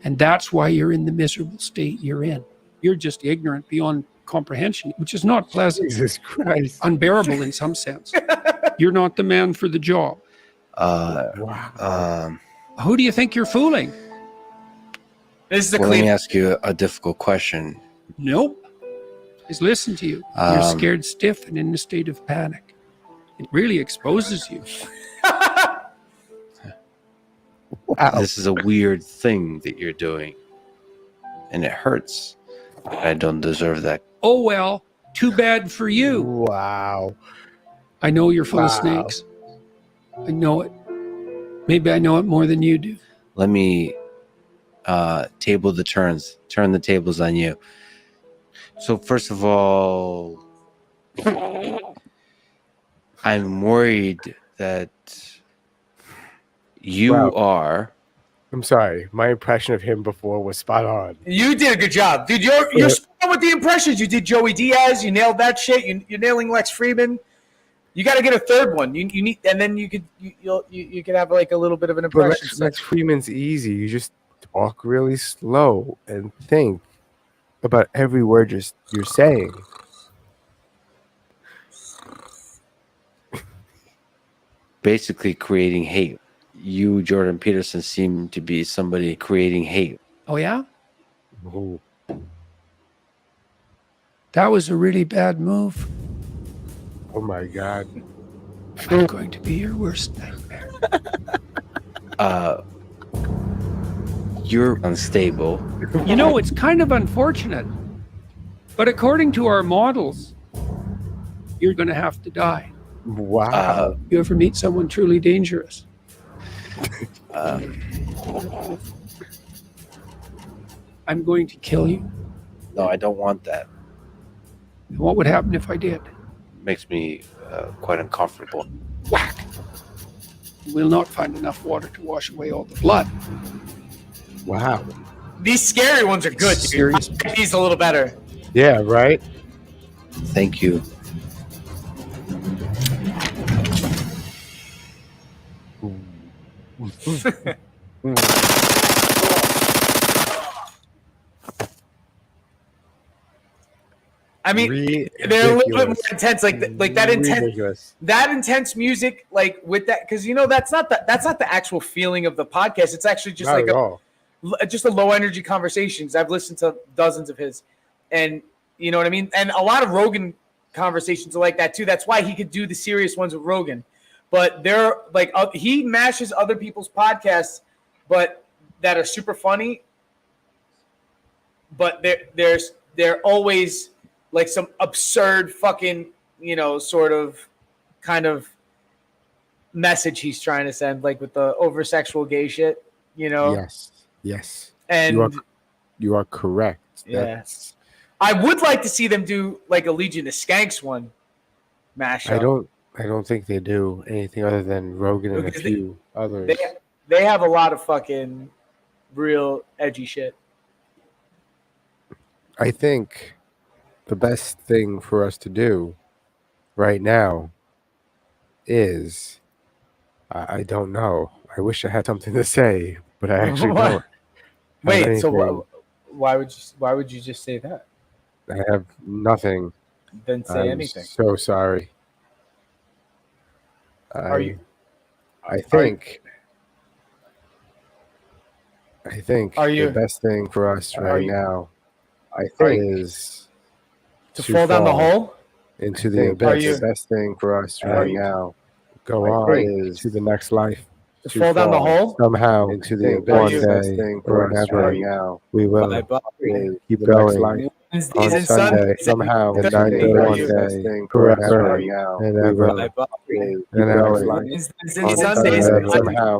And that's why you're in the miserable state you're in. You're just ignorant beyond comprehension, which is not pleasant. Jesus Christ. Unbearable in some sense. You're not the man for the job. Wow. Who do you think you're fooling? This is a Well, let me clean. ask you a difficult question. Nope. Just listen to you. You're Um, scared stiff and in a state of panic. It really exposes you. This is a weird thing that you're doing, and it hurts. I don't deserve that. Oh, well, too bad for you. Wow. I know you're full of Wow. snakes. I know it. Maybe I know it more than you do. Let me table the turns, turn the tables on you. So first of all, I'm worried that you Wow. are. I'm sorry. My impression of him before was spot on. You did a good job, dude. You're spot on with the impressions. You did Joey Diaz. You nailed that shit. You're nailing Lex Friedman. You got to get a third one. You need, and then you could have like a little bit of an But impression. Lex Friedman's easy. You just talk really slow and think about every word you're saying. Basically creating hate. You, Jordan Peterson, seem to be somebody creating hate. Oh, yeah? Ooh. That was a really bad move. Oh my God. I'm going to be your worst nightmare. You're unstable. You know, it's kind of unfortunate, but according to our models, you're going to have to die. Wow. You ever meet someone truly dangerous? I'm going to kill you. No, I don't want that. And what would happen if I did? It makes me quite uncomfortable. Whack! We'll not find enough water to wash away all the blood. Wow. These scary ones are good, dude. Serious. I like these a little better. Yeah, right? Thank you. I mean, they're a little bit more intense, like that intense, Ridiculous. that intense music, like with that, because you know that's not the actual feeling of the podcast. It's actually just Not like at all. just a low energy conversations. I've listened to dozens of his, and you know what I mean. And a lot of Rogan conversations are like that too. That's why he could do the serious ones with Rogan. But they're like he mashes other people's podcasts, but that are super funny. But they're always like some absurd fucking, you know, sort of kind of message he's trying to send, like with the over sexual gay shit, you know. Yes. And you are correct. Yes. I would like to see them do like a Legion of Skanks one mashup. I don't think they do anything other than Rogan and a Because few others. They have a lot of fucking real edgy shit. I think the best thing for us to do right now is I don't know. I wish I had something to say, but I actually What? don't. Wait, so anything. why would you just say that? I have nothing. Then say I'm anything. so sorry. Are you? I think Are you- the best thing for us Are right you- now, I Are think, you- is To fall down the hole? into the Are abyss. you- The best thing for us Are right you- now, go I on think to the next life. To fall down the hole? Somehow into the Are abyss. you- One day or never now, we will keep going. Wednesdays On and Sunday, Sundays. somehow, and Thursdays. 9:30 Are one you- day, forever and ever, Wednesdays and ever. and Sundays. On Sunday, somehow,